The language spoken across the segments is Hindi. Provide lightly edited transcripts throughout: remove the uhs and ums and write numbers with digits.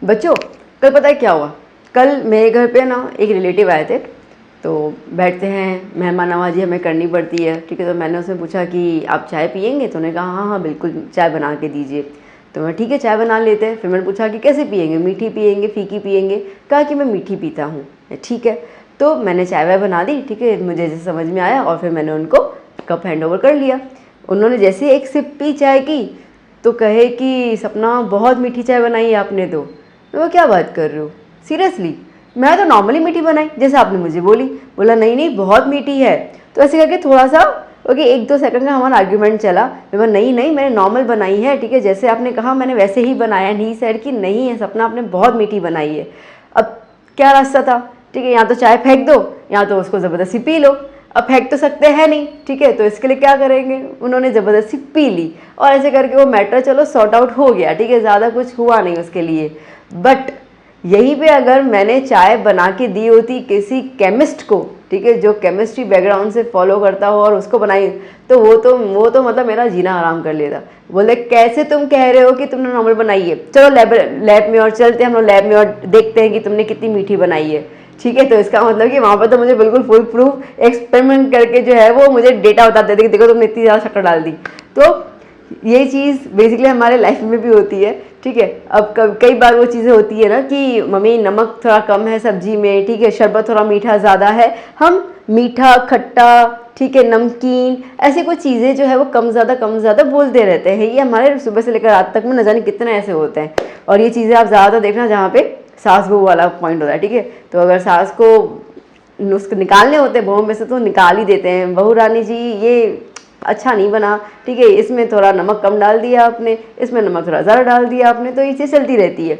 बच्चों, कल पता है क्या हुआ? कल मेरे घर पे ना एक रिलेटिव आए थे, तो बैठते हैं, मेहमान नवाजी हमें करनी पड़ती है, ठीक है। तो मैंने उससे पूछा कि आप चाय पियेंगे? तो उन्होंने कहा हाँ हाँ बिल्कुल, चाय बना के दीजिए। तो मैं ठीक है चाय बना लेते हैं। फिर मैंने पूछा कि कैसे पियेंगे, मीठी पियेंगे फीकी पियेंगे? कहा कि मैं मीठी पीता हूँ। ठीक है, तो मैंने चाय वाय बना दी, ठीक है, मुझे जैसे समझ में आया, और फिर मैंने उनको कप हैंड ओवर कर लिया। उन्होंने जैसे एक सिप पी चाय की तो कहे कि सपना बहुत मीठी चाय बनाई है आपने। तो वो क्या बात कर रहे हो, सीरियसली? मैं तो नॉर्मली मीठी बनाई जैसे आपने मुझे बोली। बोला नहीं नहीं बहुत मीठी है। तो ऐसे करके थोड़ा सा ओके 1-2 सेकंड का हमारा आर्ग्यूमेंट चला। मैं नहीं नहीं मैंने नॉर्मल बनाई है, ठीक है, जैसे आपने कहा मैंने वैसे ही बनाया। नहीं सर कि नहीं है सपना, आपने बहुत मीठी बनाई है। अब क्या रास्ता था, ठीक है, या तो चाय फेंक दो या तो उसको ज़बरदस्ती पी लो। अब फेंक तो सकते हैं नहीं, ठीक है, तो इसके लिए क्या करेंगे, उन्होंने ज़बरदस्ती पी ली और ऐसे करके वो मैटर चलो सॉर्ट आउट हो गया, ठीक है, ज़्यादा कुछ हुआ नहीं उसके लिए। बट यहीं पे अगर मैंने चाय बना के दी होती किसी केमिस्ट को, ठीक है, जो केमिस्ट्री बैकग्राउंड से फॉलो करता हो और उसको बनाई, तो वो तो मतलब मेरा जीना आराम कर लेता। बोले कैसे तुम कह रहे हो कि तुमने नॉर्मल बनाई है, चलो लैब में और चलते हैं हम लोग, लैब में और देखते हैं कि तुमने कितनी मीठी बनाई है। ठीक है, तो इसका मतलब कि वहाँ पर तो मुझे बिल्कुल फुल प्रूफ एक्सपेरिमेंट करके जो है वो मुझे डेटा बताते थे कि देखो तुमने इतनी ज़्यादा शक्कर डाल दी। तो ये चीज़ बेसिकली हमारे लाइफ में भी होती है, ठीक है। अब कई बार वो चीज़ें होती है ना कि मम्मी नमक थोड़ा कम है सब्जी में, ठीक है, शरबत थोड़ा मीठा ज़्यादा है। हम मीठा खट्टा, ठीक है, नमकीन, ऐसी कुछ चीज़ें जो है वो कम ज़्यादा बोलते रहते हैं। ये हमारे सुबह से लेकर रात तक में न जाने कितने ऐसे होते हैं। और ये चीज़ें आप ज़्यादातर देखना जहाँ पे सास बहू वाला पॉइंट होता है, ठीक है। तो अगर सास को नुस्खे निकालने होते हैं बहू में से तो निकाल ही देते हैं, बहू रानी जी ये अच्छा नहीं बना, ठीक है, इसमें थोड़ा नमक कम डाल दिया आपने, इसमें नमक थोड़ा ज़्यादा डाल दिया आपने। तो ये चीज़ चलती रहती है।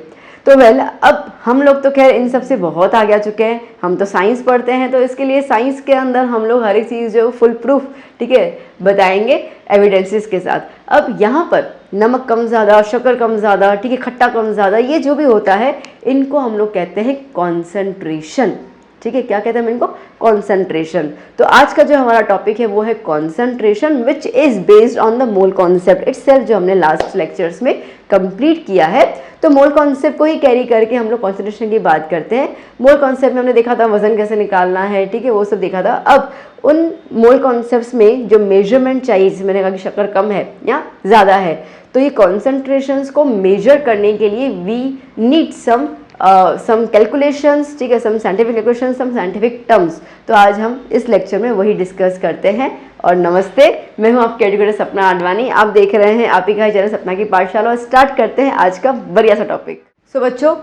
तो वेल अब हम लोग तो खैर इन सब से बहुत आगे आ चुके हैं, हम तो साइंस पढ़ते हैं, तो इसके लिए साइंस के अंदर हम लोग हर एक चीज़ जो फुल प्रूफ, ठीक है, बताएंगे एविडेंसेस के साथ। अब यहाँ पर नमक कम ज़्यादा, शक्कर कम ज़्यादा, ठीक है, खट्टा कम ज़्यादा, ये जो भी होता है इनको हम लोग कहते हैं कॉन्सेंट्रेशन, ठीक है। क्या कहते हैं इनको? कॉन्सेंट्रेशन। तो आज का जो हमारा टॉपिक है वो है concentration, which is based on the mole concept itself, जो हमने लास्ट लेक्चर्स में कंप्लीट किया है। तो मोल कॉन्सेप्ट को ही कैरी करके हम लोग कॉन्सेंट्रेशन की बात करते हैं। मोल कॉन्सेप्ट में हमने देखा था वजन कैसे निकालना है, ठीक है, वो सब देखा था। अब उन मोल कॉन्सेप्ट्स में जो मेजरमेंट चाहिए, जैसे मैंने कहा कि शक्कर कम है या ज़्यादा है, तो ये कॉन्सेंट्रेशंस को मेजर करने के लिए वी नीड सम कैलकुलेशंस, ठीक है, some scientific calculations, some scientific terms. तो आज हम इस लेक्चर में वही डिस्कस करते हैं। और नमस्ते, मैं हूं आपकी एजुकेटर सपना आडवाणी, आप देख रहे हैं आप ही का चैनल सपना की पाठशाला। और स्टार्ट करते हैं आज का बढ़िया सा टॉपिक। सो बच्चों,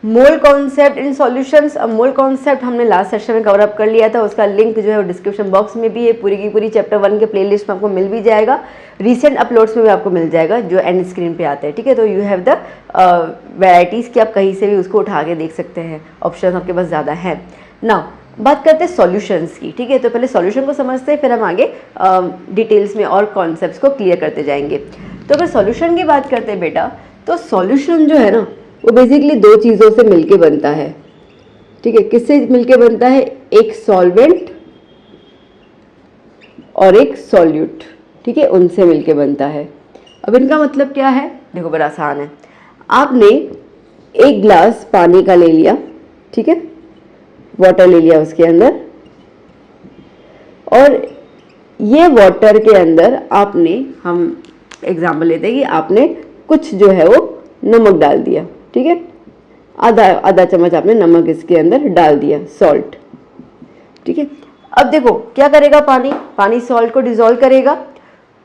मोल कॉन्सेप्ट इन सॉल्यूशंस। अब मोल कॉन्सेप्ट हमने लास्ट सेशन में कवर अप कर लिया था, उसका लिंक जो है वो डिस्क्रिप्शन बॉक्स में भी है, पूरी की पूरी चैप्टर 1 के प्लेलिस्ट में आपको मिल भी जाएगा, रिसेंट अपलोड्स में भी आपको मिल जाएगा जो एंड स्क्रीन पे आते हैं, ठीक है। तो यू हैव द वेराइटीज़ कि आप कहीं से भी उसको उठा के देख सकते हैं, ऑप्शन आपके पास ज़्यादा है ना। बात करते हैं सॉल्यूशंस की, ठीक है। तो पहले सॉल्यूशन को समझते हैं, फिर हम आगे डिटेल्स में और कॉन्सेप्ट्स को क्लियर करते जाएंगे। तो अगर सॉल्यूशन की बात करते हैं बेटा, तो सॉल्यूशन जो है ना वो बेसिकली 2 चीज़ों से मिलके बनता है, ठीक है। किससे मिलके बनता है? एक सॉल्वेंट और एक सॉल्यूट, ठीक है, उनसे मिलके बनता है। अब इनका मतलब क्या है? देखो बड़ा आसान है। आपने एक ग्लास पानी का ले लिया, ठीक है, वाटर ले लिया उसके अंदर, और ये वाटर के अंदर आपने, हम एग्जाम्पल लेते हैं कि आपने कुछ जो है वो नमक डाल दिया, ठीक है, आधा चम्मच आपने नमक इसके अंदर डाल दिया, सॉल्ट, ठीक है। अब देखो क्या करेगा पानी सॉल्ट को डिसॉल्व करेगा।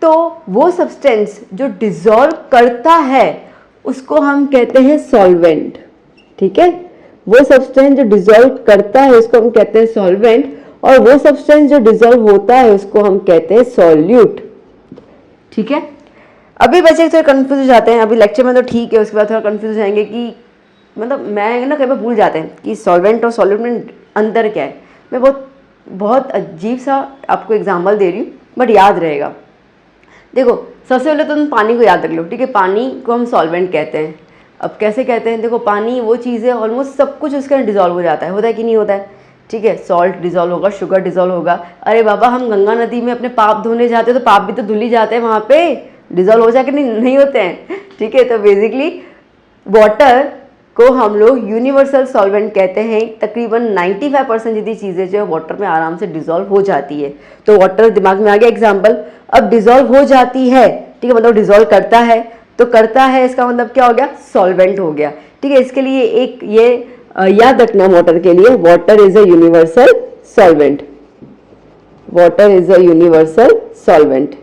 तो वो सब्सटेंस जो डिसॉल्व करता है उसको हम कहते हैं सॉल्वेंट, ठीक है। वो सब्सटेंस जो डिसॉल्व करता है उसको हम कहते हैं सॉल्वेंट, और वो सब्सटेंस जो डिसॉल्व होता है उसको हम कहते हैं सॉल्यूट, ठीक है। अभी बच्चे थोड़े कंफ्यूज हो जाते हैं, अभी लेक्चर में तो ठीक है, उसके बाद थोड़ा कंफ्यूज हो जाएंगे कि मतलब मैं ना कई बार भूल जाते हैं कि सॉल्वेंट और सॉल्यूट में अंतर क्या है। मैं बहुत अजीब सा आपको एग्जाम्पल दे रही हूँ बट याद रहेगा। देखो सबसे पहले तो तुम पानी को याद रख लो, ठीक है, पानी को हम सॉल्वेंट कहते हैं। अब कैसे कहते हैं? देखो पानी वो चीज़ है ऑलमोस्ट सब कुछ उसके अंदर डिजॉल्व हो जाता है कि नहीं होता है, ठीक है। सॉल्ट डिजॉल्व होगा, शुगर डिजॉल्व होगा। अरे बाबा हम गंगा नदी में अपने पाप धोने जाते हैं तो पाप भी तो धुल ही जाते हैं, वहाँ पे डिजॉल्व हो जाके नहीं होते हैं, ठीक है। तो बेसिकली वाटर को हम लोग यूनिवर्सल सॉल्वेंट कहते हैं। तकरीबन 95% जितनी चीज़ें जो वाटर में आराम से डिजोल्व हो जाती है। तो वाटर दिमाग में आ गया एग्जाम्पल। अब डिजोल्व हो जाती है, ठीक है, मतलब डिजोल्व करता है, तो करता है इसका मतलब क्या हो गया, सॉल्वेंट हो गया, ठीक है। इसके लिए एक ये याद रखना वाटर के लिए, water is a universal solvent, water is a universal solvent,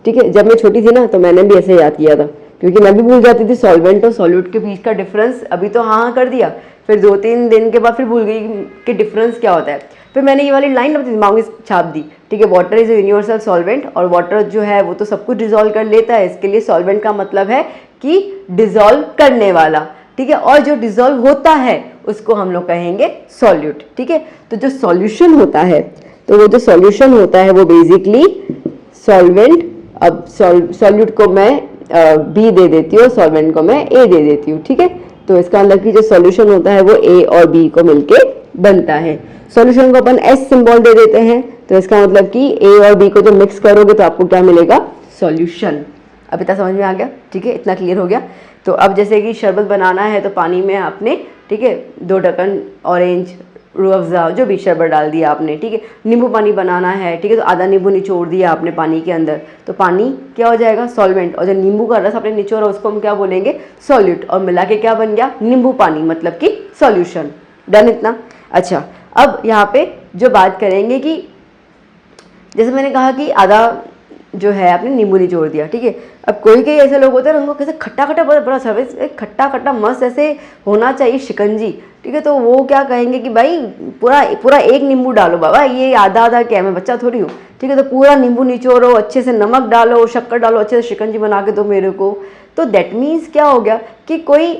ठीक है। जब मैं छोटी थी ना तो मैंने भी ऐसे याद किया था, क्योंकि मैं भी भूल जाती थी सॉल्वेंट और सॉल्यूट के बीच का डिफरेंस। अभी तो हाँ हाँ कर दिया, फिर 2-3 दिन के बाद फिर भूल गई कि डिफरेंस क्या होता है। फिर मैंने ये वाली लाइन अपने दिमाग में छाप दी, ठीक है, water is a universal solvent, और वाटर जो है वो तो सब कुछ डिजोल्व कर लेता है। इसके लिए सॉल्वेंट का मतलब है कि डिजोल्व करने वाला, ठीक है, और जो डिजोल्व होता है उसको हम लोग कहेंगे सॉल्यूट, ठीक है। तो जो सॉल्यूशन होता है, तो वो जो सॉल्यूशन होता है वो बेसिकली सॉल्वेंट, अब सॉल्यूट को मैं बी दे देती हूँ, सॉल्वेंट को मैं ए दे देती हूँ, ठीक है। तो इसका मतलब कि जो सॉल्यूशन होता है वो ए और बी को मिलके बनता है। सॉल्यूशन को अपन एस सिंबल दे देते हैं, तो इसका मतलब कि ए और बी को जब मिक्स करोगे तो आपको क्या मिलेगा, सॉल्यूशन। अब इतना समझ में आ गया, ठीक है, इतना क्लियर हो गया। तो अब जैसे कि शरबत बनाना है तो पानी में आपने, ठीक है, 2 ढक्कन ऑरेंज, रूह अफ़ज़ा, जो भी शरबत डाल दिया आपने, ठीक है। नींबू पानी बनाना है, ठीक है, तो आधा नींबू निचोड़ दिया आपने पानी के अंदर, तो पानी क्या हो जाएगा, सॉल्वेंट, और जो नींबू का रस आपने निचोड़ा उसको हम क्या बोलेंगे, सॉल्यूट, और मिला के क्या बन गया, नींबू पानी, मतलब कि सॉल्यूशन। डन इतना। अच्छा, अब यहाँ पे जो बात करेंगे कि जैसे मैंने कहा कि आधा जो है आपने नींबू निचोड़ दिया, ठीक है। अब कोई कई ऐसे लोग होते हैं उनको कैसे खट्टा खट्टा बड़ा सर्विस, खट्टा खट्टा मस्त ऐसे होना चाहिए शिकंजी, ठीक है, तो वो क्या कहेंगे कि भाई पूरा पूरा एक नींबू डालो बाबा, ये आधा आधा क्या, मैं बच्चा थोड़ी हूँ, ठीक है, तो पूरा नींबू निचोड़ो, अच्छे से नमक डालो, शक्कर डालो, अच्छे से शिकंजी बना के दो मेरे को। तो दैट मीन्स क्या हो गया कि कोई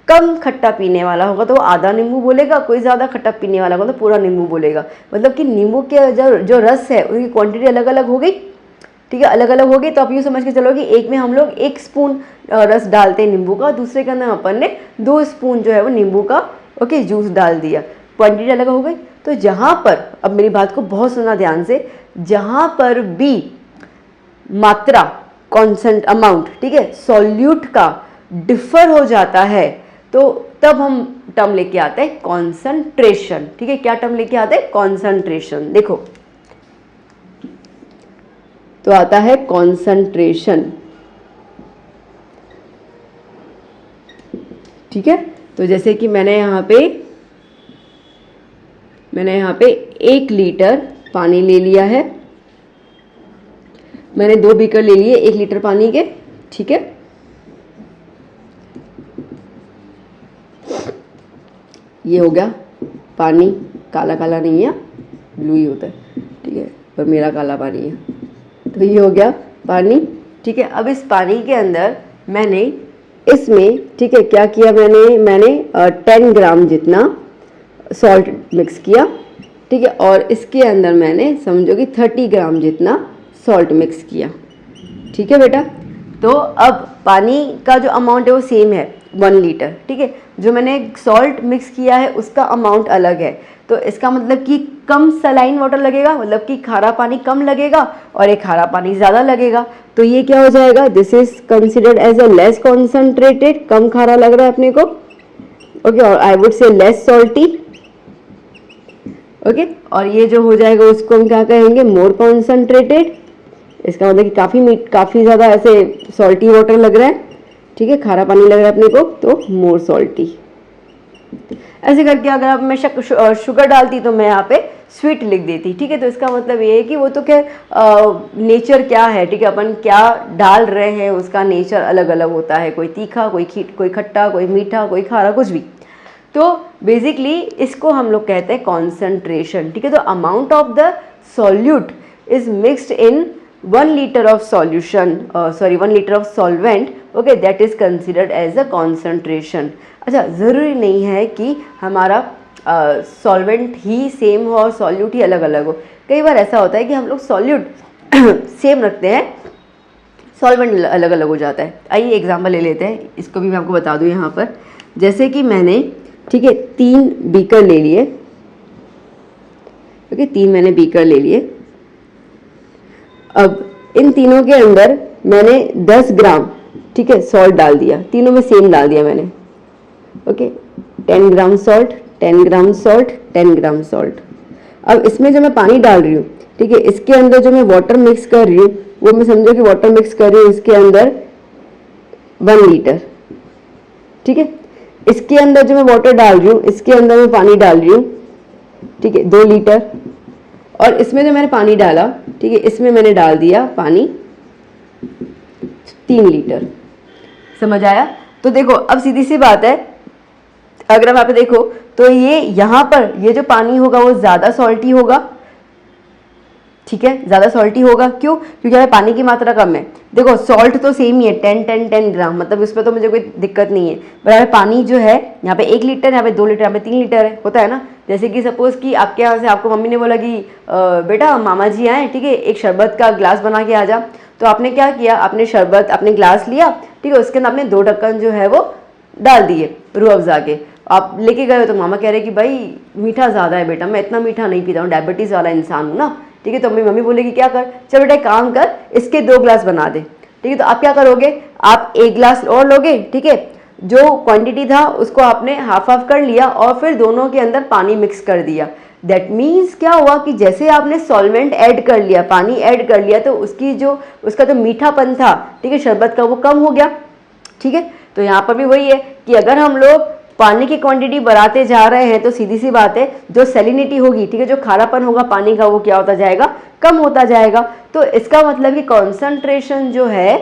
कम खट्टा पीने वाला होगा तो वो आधा नींबू बोलेगा, कोई ज़्यादा खट्टा पीने वाला होगा तो पूरा नींबू बोलेगा। मतलब कि नींबू के जो रस है उनकी क्वांटिटी अलग अलग हो गई, ठीक है, अलग अलग हो गई। तो आप यूँ समझ के चलो कि एक में हम लोग 1 स्पून रस डालते हैं नींबू का, दूसरे के अंदर अपन ने 2 स्पून जो है वो नींबू का, ओके, जूस डाल दिया, क्वांटिटी अलग हो गई। तो जहाँ पर, अब मेरी बात को बहुत सुनना ध्यान से, जहाँ पर भी मात्रा, कॉन्सेंट, अमाउंट, ठीक है, सॉल्यूट का डिफर हो जाता है तो तब हम टर्म लेके आते हैं कॉन्सेंट्रेशन, ठीक है। क्या टर्म लेके आते हैं, कॉन्सेंट्रेशन। देखो तो आता है कॉन्सेंट्रेशन, ठीक है। तो जैसे कि मैंने यहाँ पे 1 लीटर पानी ले लिया है, मैंने 2 बीकर ले लिए 1 लीटर पानी के, ठीक है। ये हो गया पानी, काला काला नहीं है, ब्लू ही होता है, ठीक है, पर मेरा काला पानी है। तो ये हो गया पानी, ठीक है। अब इस पानी के अंदर मैंने इसमें, ठीक है, क्या किया, मैंने 10 ग्राम जितना सॉल्ट मिक्स किया, ठीक है, और इसके अंदर मैंने समझो कि 30 ग्राम जितना सॉल्ट मिक्स किया, ठीक है बेटा। तो अब पानी का जो अमाउंट है वो सेम है, 1 लीटर, ठीक है। जो मैंने सॉल्ट मिक्स किया है उसका अमाउंट अलग है, तो इसका मतलब कि कम सलाइन वाटर लगेगा, मतलब कि खारा पानी कम लगेगा और एक खारा पानी ज़्यादा लगेगा। तो ये क्या हो जाएगा, this is considered as a less concentrated, कम खारा लग रहा है अपने को, ओके, और I would say less salty, okay. और ये जो हो जाएगा उसको हम क्या कहेंगे, मोर कॉन्सेंट्रेटेड। इसका मतलब कि काफ़ी ज़्यादा ऐसे सॉल्टी वाटर लग रहा है, ठीक है, खारा पानी लग रहा है अपने को, तो मोर सॉल्टी। ऐसे करके अगर आप मैं शुगर डालती तो मैं यहाँ पे स्वीट लिख देती, ठीक है। तो इसका मतलब ये है कि वो तो क्या नेचर क्या है, ठीक है, अपन क्या डाल रहे हैं उसका नेचर अलग अलग होता है, कोई तीखा, कोई खट्टा, कोई मीठा, कोई खारा, कुछ भी। तो बेसिकली इसको हम लोग कहते हैं कॉन्सेंट्रेशन, ठीक है। तो amount of the solute is mixed in 1 litre of solution, 1 litre of solvent, okay, that is considered as a concentration. अच्छा, ज़रूरी नहीं है कि हमारा सॉल्वेंट ही सेम हो और सॉल्यूट ही अलग अलग हो। कई बार ऐसा होता है कि हम लोग सॉल्यूट सेम रखते हैं, सॉल्वेंट अलग अलग हो जाता है। आइए एग्जांपल ले लेते हैं, इसको भी मैं आपको बता दूं यहाँ पर। जैसे कि मैंने, ठीक है, 3 बीकर ले लिए, ओके, 3 मैंने बीकर ले लिए। अब इन तीनों के अंदर मैंने 10 ग्राम, ठीक है, सॉल्ट डाल दिया, तीनों में सेम डाल दिया मैंने, ओके, 10 ग्राम सॉल्ट, 10 ग्राम सॉल्ट, 10 ग्राम सॉल्ट। अब इसमें जो मैं पानी डाल रही हूँ, ठीक है, इसके अंदर जो मैं वाटर मिक्स कर रही हूँ वो मैं समझो कि वाटर मिक्स कर रही हूँ इसके अंदर 1 लीटर, ठीक है। इसके अंदर जो मैं वाटर डाल रही हूँ, इसके अंदर मैं पानी डाल रही हूँ, ठीक है, 2 लीटर। और इसमें जो मैंने पानी डाला, ठीक है, इसमें मैंने डाल दिया पानी 3 लीटर। समझ आया? तो देखो अब सीधी सी बात है, अगर आप देखो तो ये यहाँ पर ये जो पानी होगा वो ज़्यादा सॉल्टी होगा, ठीक है, ज़्यादा सॉल्टी होगा। क्यों? क्योंकि यहाँ पानी की मात्रा कम है। देखो सॉल्ट तो सेम ही है, 10 ग्राम, मतलब इसमें तो मुझे कोई दिक्कत नहीं है। पर यहाँ पे पानी जो है, यहाँ पे 1 लीटर, यहाँ पे 2 लीटर, यहाँ पे 3 लीटर है, होता है ना। जैसे कि सपोज कि आपके यहाँ से आपको मम्मी ने बोला कि बेटा मामा जी आए, ठीक है, एक शरबत का ग्लास बना के आ जा। तो आपने क्या किया, आपने शरबत अपने ग्लास लिया, ठीक है, उसके अंदर आपने 2 ढक्कन जो है वो डाल दिए रूह अफ़ज़ा के। आप लेके गए तो मामा कह रहे कि भाई मीठा ज़्यादा है बेटा, मैं इतना मीठा नहीं पीता हूँ, डायबिटीज़ वाला इंसान हूँ ना, ठीक है। तो मेरी मम्मी बोलेगी क्या कर, चल बेटा एक काम कर, इसके 2 ग्लास बना दे, ठीक है। तो आप क्या करोगे, आप 1 ग्लास और लोगे, ठीक है, जो क्वांटिटी था उसको आपने हाफ हाफ कर लिया और फिर दोनों के अंदर पानी मिक्स कर दिया। दैट मीन्स क्या हुआ कि जैसे आपने सॉल्वेंट ऐड कर लिया, पानी ऐड कर लिया, तो उसका जो मीठापन था, ठीक है, शरबत का, वो कम हो गया, ठीक है। तो यहाँ पर भी वही है कि अगर हम लोग पानी की क्वांटिटी बढ़ाते जा रहे हैं तो सीधी सी बात है, जो सैलिनिटी होगी, ठीक है, जो खारापन होगा पानी का, वो क्या होता जाएगा, कम होता जाएगा। तो इसका मतलब कि कॉन्सेंट्रेशन जो है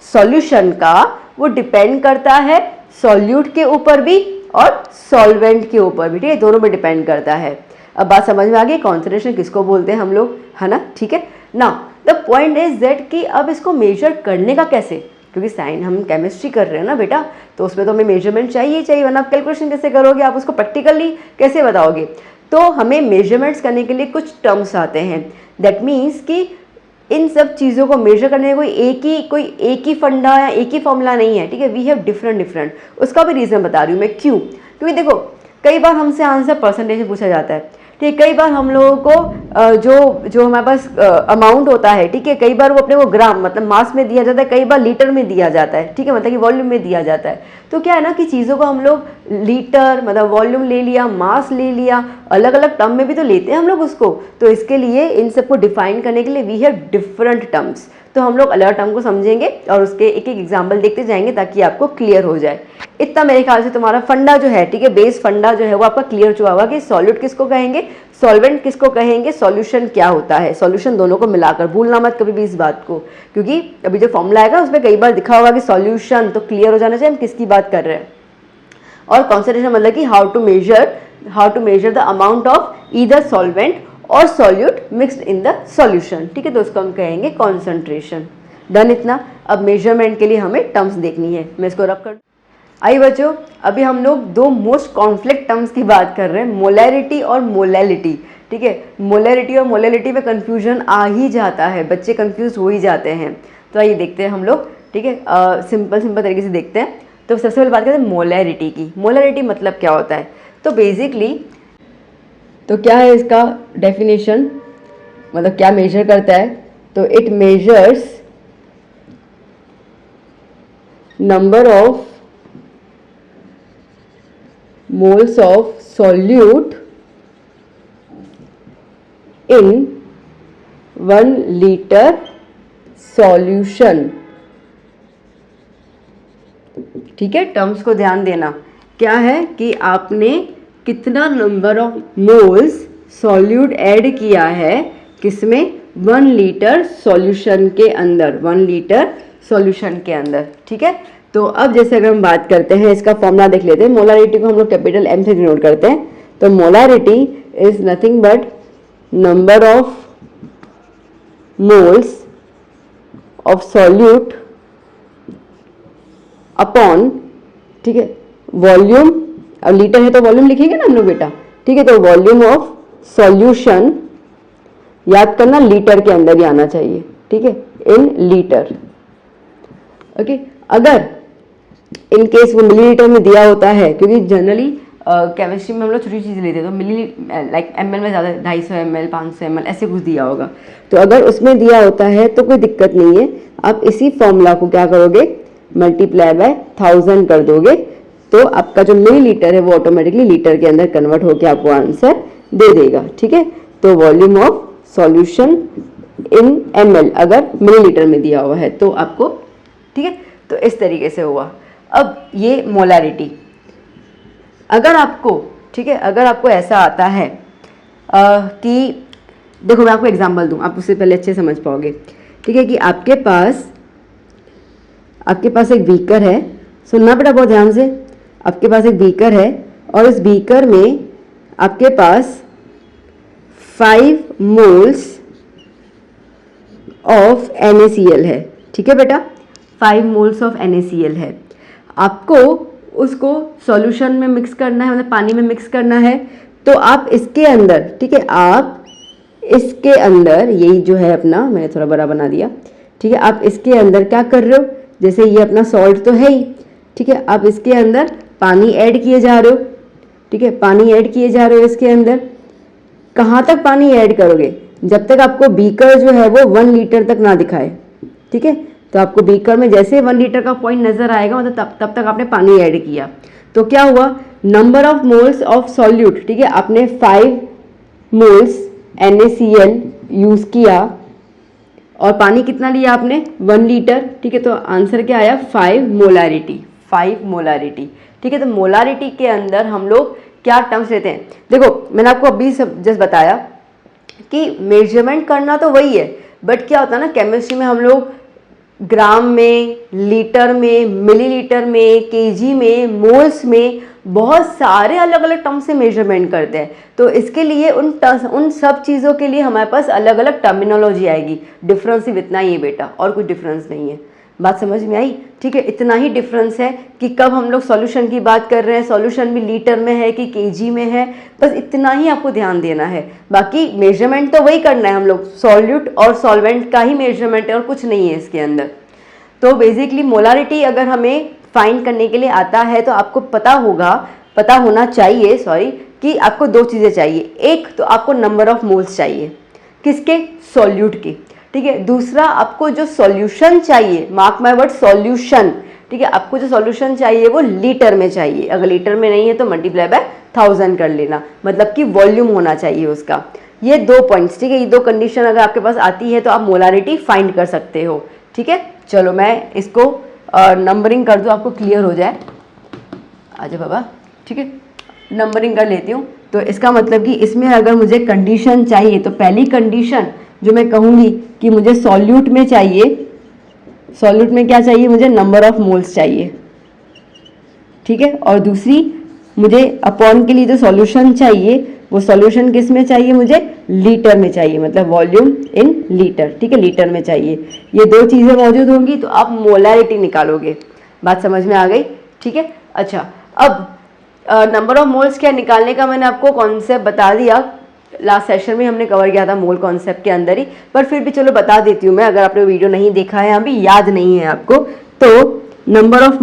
सॉल्यूशन का वो डिपेंड करता है सॉल्यूट के ऊपर भी और सॉल्वेंट के ऊपर भी, ठीक है, दोनों में डिपेंड करता है। अब बात समझ में आ गई, कॉन्सेंट्रेशन किसको बोलते हैं हम लोग, है ना, ठीक है ना। द पॉइंट इज दैट कि अब इसको मेजर करने का कैसे, क्योंकि साइंस हम केमिस्ट्री कर रहे हैं ना बेटा, तो उसमें तो हमें मेजरमेंट चाहिए चाहिए, वरना आप कैलकुलेशन कैसे करोगे, आप उसको प्रैक्टिकली कैसे बताओगे। तो हमें मेजरमेंट्स करने के लिए कुछ टर्म्स आते हैं। दैट मीन्स कि इन सब चीज़ों को मेजर करने का कोई एक ही फंडा या एक ही फॉर्मूला नहीं है, ठीक है। We have different. उसका भी रीज़न बता रही हूँ मैं, क्यों, क्योंकि देखो कई बार हमसे आंसर परसेंटेज में पूछा जाता है, ठीक है। कई बार हम लोगों को जो हमारे पास अमाउंट होता है, ठीक है, कई बार वो अपने को ग्राम मतलब मास में दिया जाता है, कई बार लीटर में दिया जाता है, ठीक है, मतलब कि वॉल्यूम में दिया जाता है। तो क्या है ना कि चीज़ों को हम लोग लीटर मतलब वॉल्यूम ले लिया, मास ले लिया, अलग अलग टर्म में भी तो लेते हैं हम लोग उसको। तो इसके लिए इन सबको डिफाइन करने के लिए वी हैव डिफरेंट टर्म्स। तो हम लोग अलग टर्म को समझेंगे और उसके एक एक एग्जाम्पल देखते जाएंगे ताकि आपको क्लियर हो जाए। इतना मेरे ख्याल से तुम्हारा फंडा जो है, ठीक है, बेस फंडा जो है वो आपका क्लियर चुका होगा कि सॉल्यूट किसको कहेंगे, सॉल्वेंट किसको कहेंगे, सॉल्यूशन क्या होता है। सॉल्यूशन दोनों को मिलाकर, भूलना मत कभी भी इस बात को, क्योंकि अभी जो फॉर्मूला आएगा उसमें कई बार दिखा होगा कि सॉल्यूशन, तो क्लियर हो जाना चाहिए हम किसकी बात कर रहे हैं। और कॉन्सेंट्रेशन मतलब कि how to measure the amount of either solvent और solute mixed in the solution, ठीक है। तो उसको हम कहेंगे कॉन्सेंट्रेशन। डन इतना। अब मेजरमेंट के लिए हमें टर्म्स देखनी है, मैं इसको रख कर। आई बच्चों, अभी हम लोग 2 मोस्ट कॉन्फ्लिक्ट टर्म्स की बात कर रहे हैं, मोलैरिटी और मोलैलिटी, ठीक है। मोलैरिटी और मोलैलिटी में कंफ्यूजन आ ही जाता है, बच्चे कंफ्यूज हो ही जाते हैं। तो आइए देखते हैं हम लोग, ठीक है, सिंपल तरीके से देखते हैं। तो सबसे पहले बात करते हैं मोलैरिटी की। मोलैरिटी मतलब क्या होता है, तो बेसिकली तो क्या है इसका डेफिनेशन, मतलब क्या मेजर करता है, तो it measures number of moles of solute in 1 liter solution, ठीक है। टर्म्स को ध्यान देना, क्या है कि आपने कितना number of moles solute add किया है, किसमें, 1 लीटर सॉल्यूशन के अंदर, 1 लीटर सॉल्यूशन के अंदर, ठीक है। तो अब जैसे अगर हम बात करते हैं, इसका फॉर्मूला देख लेते हैं। मोलारिटी को हम लोग कैपिटल M से डिनोट करते हैं। तो molarity is nothing but number of moles of solute upon, ठीक है, वॉल्यूम। अब लीटर है तो वॉल्यूम लिखेंगे ना हम लोग बेटा, ठीक है। तो वॉल्यूम ऑफ सॉल्यूशन, याद करना लीटर के अंदर ही आना चाहिए, ठीक है, इन लीटर, ओके। अगर इन केस वो मिलीलीटर में दिया होता है, क्योंकि जनरली केमिस्ट्री में हम लोग छोटी चीज़ लेते हैं, तो मिली लाइक ml में ज़्यादा 250 ml 500 ml ऐसे कुछ दिया होगा। तो अगर उसमें दिया होता है तो कोई दिक्कत नहीं है, आप इसी फॉर्मूला को क्या करोगे, मल्टीप्लाई बाय 1000 कर दोगे, तो आपका जो मिलीलीटर है वो ऑटोमेटिकली लीटर के अंदर कन्वर्ट होकर आपको आंसर दे देगा। ठीक है, तो volume of solution in ml अगर मिलीलीटर में दिया हुआ है तो आपको, ठीक है, तो इस तरीके से हुआ। अब ये मोलारिटी, अगर आपको, ठीक है, अगर आपको ऐसा आता है कि देखो मैं आपको एग्जांपल दूं, आप उससे पहले अच्छे समझ पाओगे। ठीक है, कि आपके पास एक बीकर है, सुनना बेटा बहुत ध्यान से। आपके पास एक बीकर है और इस बीकर में आपके पास 5 मोल्स ऑफ NaCl है। ठीक है बेटा, 5 मोल्स ऑफ NaCl है। आपको उसको सॉल्यूशन में मिक्स करना है, मतलब पानी में मिक्स करना है। तो आप इसके अंदर, ठीक है, आप इसके अंदर, यही जो है अपना, मैंने थोड़ा बड़ा बना दिया। ठीक है, आप इसके अंदर क्या कर रहे हो, जैसे ये अपना सॉल्ट तो है ही, ठीक है, आप इसके अंदर पानी ऐड किए जा रहे हो। ठीक है, पानी ऐड किए जा रहे हो इसके अंदर। कहाँ तक पानी ऐड करोगे, जब तक आपको बीकर जो है वो 1 लीटर तक ना दिखाए। ठीक है, तो आपको बीकर में जैसे 1 लीटर का पॉइंट नजर आएगा, मतलब तब तक आपने पानी ऐड किया। तो क्या हुआ, number of moles of solute, ठीक है, आपने 5 मोल्स NaCl यूज किया और पानी कितना लिया आपने, 1 लीटर। ठीक है, तो आंसर क्या आया, 5 मोलारिटी, 5 मोलारिटी। ठीक है, तो मोलारिटी के अंदर हम लोग क्या टर्म्स लेते हैं, देखो मैंने आपको अभी सब जस्ट बताया कि मेजरमेंट करना तो वही है, बट क्या होता है ना, केमिस्ट्री में हम लोग ग्राम में, लीटर में, मिलीलीटर में, केजी में, मोल्स में बहुत सारे अलग अलग टर्म से मेजरमेंट करते हैं। तो इसके लिए उन सब चीज़ों के लिए हमारे पास अलग अलग टर्मिनोलॉजी आएगी। डिफरेंस सिर्फ इतना ही है बेटा, और कुछ डिफरेंस नहीं है। बात समझ में आई? ठीक है, इतना ही डिफरेंस है कि कब हम लोग सॉल्यूशन की बात कर रहे हैं, सॉल्यूशन भी लीटर में है कि केजी में है, बस इतना ही आपको ध्यान देना है। बाकी मेजरमेंट तो वही करना है, हम लोग सॉल्यूट और सॉल्वेंट का ही मेजरमेंट है और कुछ नहीं है इसके अंदर। तो बेसिकली मोलारिटी अगर हमें फाइंड करने के लिए आता है तो आपको पता होना चाहिए कि आपको 2 चीज़ें चाहिए। एक तो आपको नंबर ऑफ मोल्स चाहिए, किसके, सॉल्यूट के। ठीक है, दूसरा आपको जो सॉल्यूशन चाहिए, मार्क माय वर्ड, सॉल्यूशन। ठीक है, आपको जो सॉल्यूशन चाहिए वो लीटर में चाहिए। अगर लीटर में नहीं है तो मल्टीप्लाई बाय 1000 कर लेना, मतलब कि वॉल्यूम होना चाहिए उसका। ये 2 पॉइंट्स, ठीक है, ये 2 कंडीशन अगर आपके पास आती है तो आप मोलारिटी फाइंड कर सकते हो। ठीक है, चलो मैं इसको नंबरिंग कर दूँ, आपको क्लियर हो जाए। आजा बाबा, ठीक है, नंबरिंग कर लेती हूँ। तो इसका मतलब कि इसमें अगर मुझे कंडीशन चाहिए तो पहली कंडीशन जो मैं कहूँगी कि मुझे सॉल्यूट में चाहिए, सॉल्यूट में क्या चाहिए, मुझे नंबर ऑफ मोल्स चाहिए। ठीक है, और दूसरी मुझे अपॉन के लिए जो सॉल्यूशन चाहिए वो सॉल्यूशन किस में चाहिए, मुझे लीटर में चाहिए, मतलब वॉल्यूम इन लीटर। ठीक है, लीटर में चाहिए। ये 2 चीज़ें मौजूद होंगी तो आप मोलारिटी निकालोगे। बात समझ में आ गई? ठीक है, अच्छा, अब नंबर ऑफ मोल्स क्या निकालने का मैंने आपको कॉन्सेप्ट बता दिया, लास्ट सेशन में हमने कवर किया था मोल कॉन्सेप्ट के अंदर ही, पर फिर भी चलो बता देती हूँ मैं, अगर आपने वीडियो नहीं देखा है, अभी याद नहीं है आपको, तो नंबर ऑफ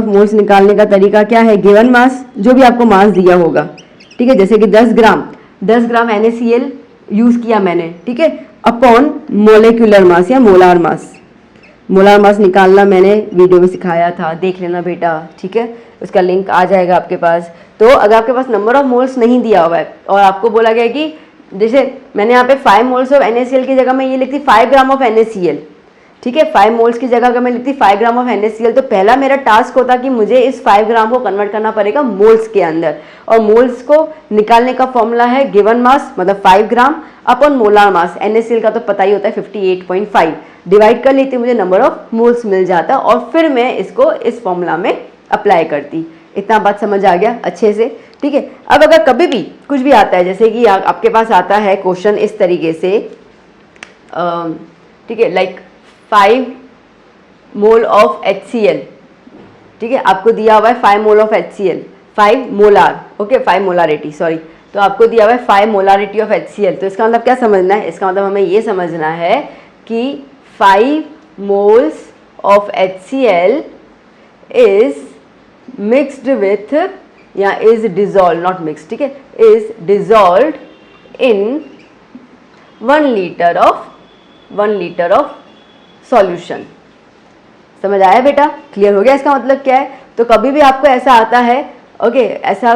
मोल्स निकालने का तरीका क्या है, गिवन मास, जो भी आपको मास दिया होगा। ठीक है, जैसे कि 10 ग्राम NaCl यूज किया मैंने, ठीक है, अपॉन मोलिकुलर मास या मोलार मास। मोलार मास निकालना मैंने वीडियो में सिखाया था, देख लेना बेटा। ठीक है, उसका लिंक आ जाएगा आपके पास। तो अगर आपके पास नंबर ऑफ मोल्स नहीं दिया हुआ है और आपको बोला गया कि जैसे मैंने यहाँ पे 5 मोल्स ऑफ NaCl की जगह मैं ये लिखती 5 ग्राम ऑफ NaCl। ठीक है, 5 मोल्स की जगह अगर मैं लिखती 5 ग्राम ऑफ NaCl, तो पहला मेरा टास्क होता कि मुझे इस 5 ग्राम को कन्वर्ट करना पड़ेगा मोल्स के अंदर, और मोल्स को निकालने का फॉर्मूला है गिवन मास, मतलब 5 ग्राम अपॉन मोलार मास। NaCl का तो पता ही होता है 58.5, डिवाइड कर लेती, मुझे नंबर ऑफ मोल्स मिल जाता और फिर मैं इसको इस फॉर्मूला में अप्लाई करती। इतना बात समझ आ गया अच्छे से? ठीक है, अब अगर कभी भी कुछ भी आता है, जैसे कि आपके पास आता है क्वेश्चन इस तरीके से, ठीक है, लाइक 5 मोल ऑफ HCl, ठीक है, आपको दिया हुआ है 5 mole of HCl, 5 molar, okay, 5 molarity, sorry, तो आपको दिया हुआ है 5 मोलारिटी ऑफ HCl। तो इसका मतलब क्या समझना है, इसका मतलब हमें ये समझना है कि 5 moles of HCl is mixed with, या इज डिजॉल्व, नॉट मिक्स्ड, ठीक है, is dissolve in 1 litre of solution. समझ आया बेटा? क्लियर हो गया इसका मतलब क्या है? तो कभी भी आपको ऐसा आता है, ओके, ऐसा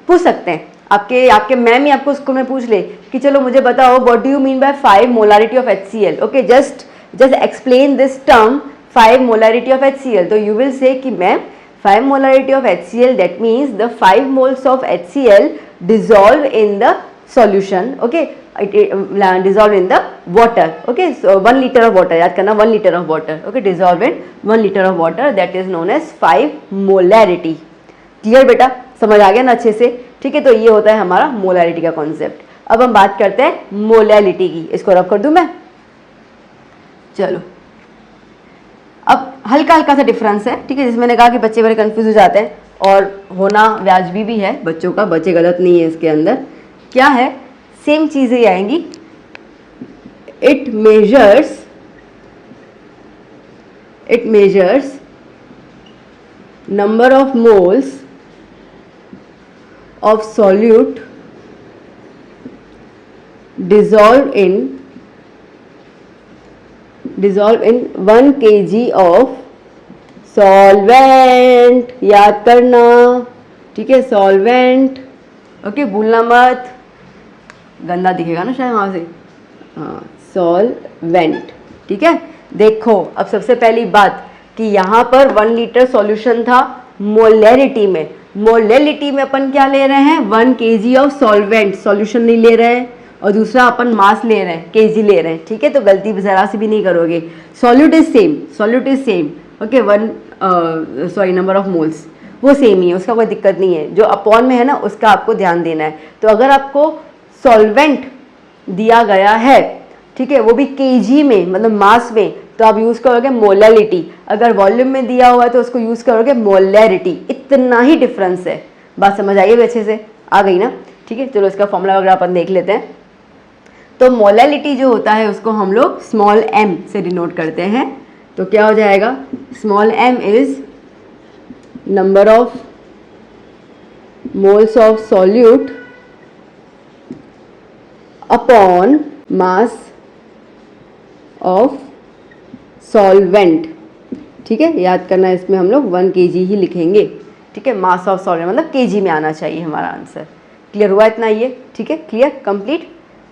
पूछ सकते हैं आपके आपके मैम ही आपको स्कूल में पूछ ले कि चलो मुझे बताओ what do you mean by 5 molarity of HCl। Okay, just explain this term 5 molarity of HCl। तो यू विल से कि ma'am 5 molarity of HCl, that means the 5 moles of HCl dissolve in the solution, okay, it dissolve in the water, okay, so 1 liter of water, याद करना 1 liter of water, okay, dissolve in 1 liter of water, that is known as 5 molarity। Clear बेटा? समझ आ गया ना अच्छे से? ठीक है, तो ये होता है हमारा मोलारिटी का कॉन्सेप्ट। अब हम बात करते हैं मोलैलिटी की। इसको रब कर दूं मैं? चलो, अब हल्का हल्का सा डिफरेंस है, ठीक है, जिसमें मैंने कहा कि बच्चे बड़े कंफ्यूज हो जाते हैं और होना वाजिबी भी है बच्चों का, बच्चे गलत नहीं है इसके अंदर। क्या है? सेम चीज़ें ही आएंगी। It measures number of moles of solute dissolve in 1 kg of solvent. याद करना, ठीक है, सॉल्वेंट, ओके, भूलना मत, गंदा दिखेगा ना शायद वहाँ से। हाँ, सॉल्वेंट, ठीक है। देखो अब सबसे पहली बात कि यहाँ पर 1 लीटर सॉल्यूशन था मोलैरिटी में। मोलैलिटी में अपन क्या ले रहे हैं? 1 kg ऑफ सॉल्वेंट, सॉल्यूशन नहीं ले रहे हैं, और दूसरा अपन मास ले रहे हैं, केजी ले रहे हैं, ठीक है। तो गलती जरा सी भी नहीं करोगे। Solute is same, okay, number of moles वो सेम ही है, उसका कोई दिक्कत नहीं है। जो अपॉन में है ना उसका आपको ध्यान देना है। तो अगर आपको सॉल्वेंट दिया गया है, ठीक है, वो भी केजी में, मतलब मास में, तो आप यूज़ करोगे मोलैलिटी। अगर वॉल्यूम में दिया हुआ है तो उसको यूज़ करोगे मोलैरिटी। इतना ही डिफरेंस है। बात समझ आइए अच्छे से? आ गई ना? ठीक है, चलो इसका फॉर्मूला वगैरह अपन देख लेते हैं। तो मोलैलिटी जो होता है उसको हम लोग स्मॉल m से डिनोट करते हैं। तो क्या हो जाएगा? Small m is number of moles of solute upon mass of solvent, ठीक है। याद करना, इसमें हम लोग 1 kg ही लिखेंगे, ठीक है। मास ऑफ सॉल्वेंट मतलब kg में आना चाहिए हमारा आंसर। क्लियर हुआ इतना? ये ठीक है, क्लियर, कंप्लीट।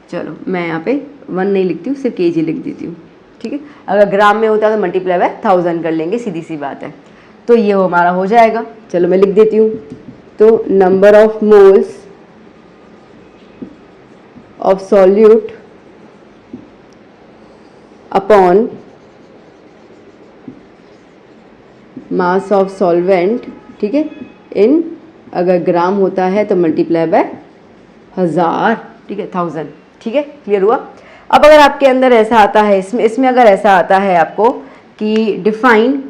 चलो मैं यहाँ पे 1 नहीं लिखती हूँ, सिर्फ kg लिख देती हूँ, ठीक है। अगर ग्राम में होता है तो मल्टीप्लाई बाय 1000 कर लेंगे, सीधी सी बात है। तो ये हमारा हो जाएगा। चलो मैं लिख देती हूँ। तो number of moles of solute upon mass of solvent, ठीक है, इन अगर ग्राम होता है तो मल्टीप्लाई बाय 1000, ठीक है, 1000, ठीक है। क्लियर हुआ? अब अगर आपके अंदर ऐसा आता है, इसमें अगर ऐसा आता है आपको कि डिफाइन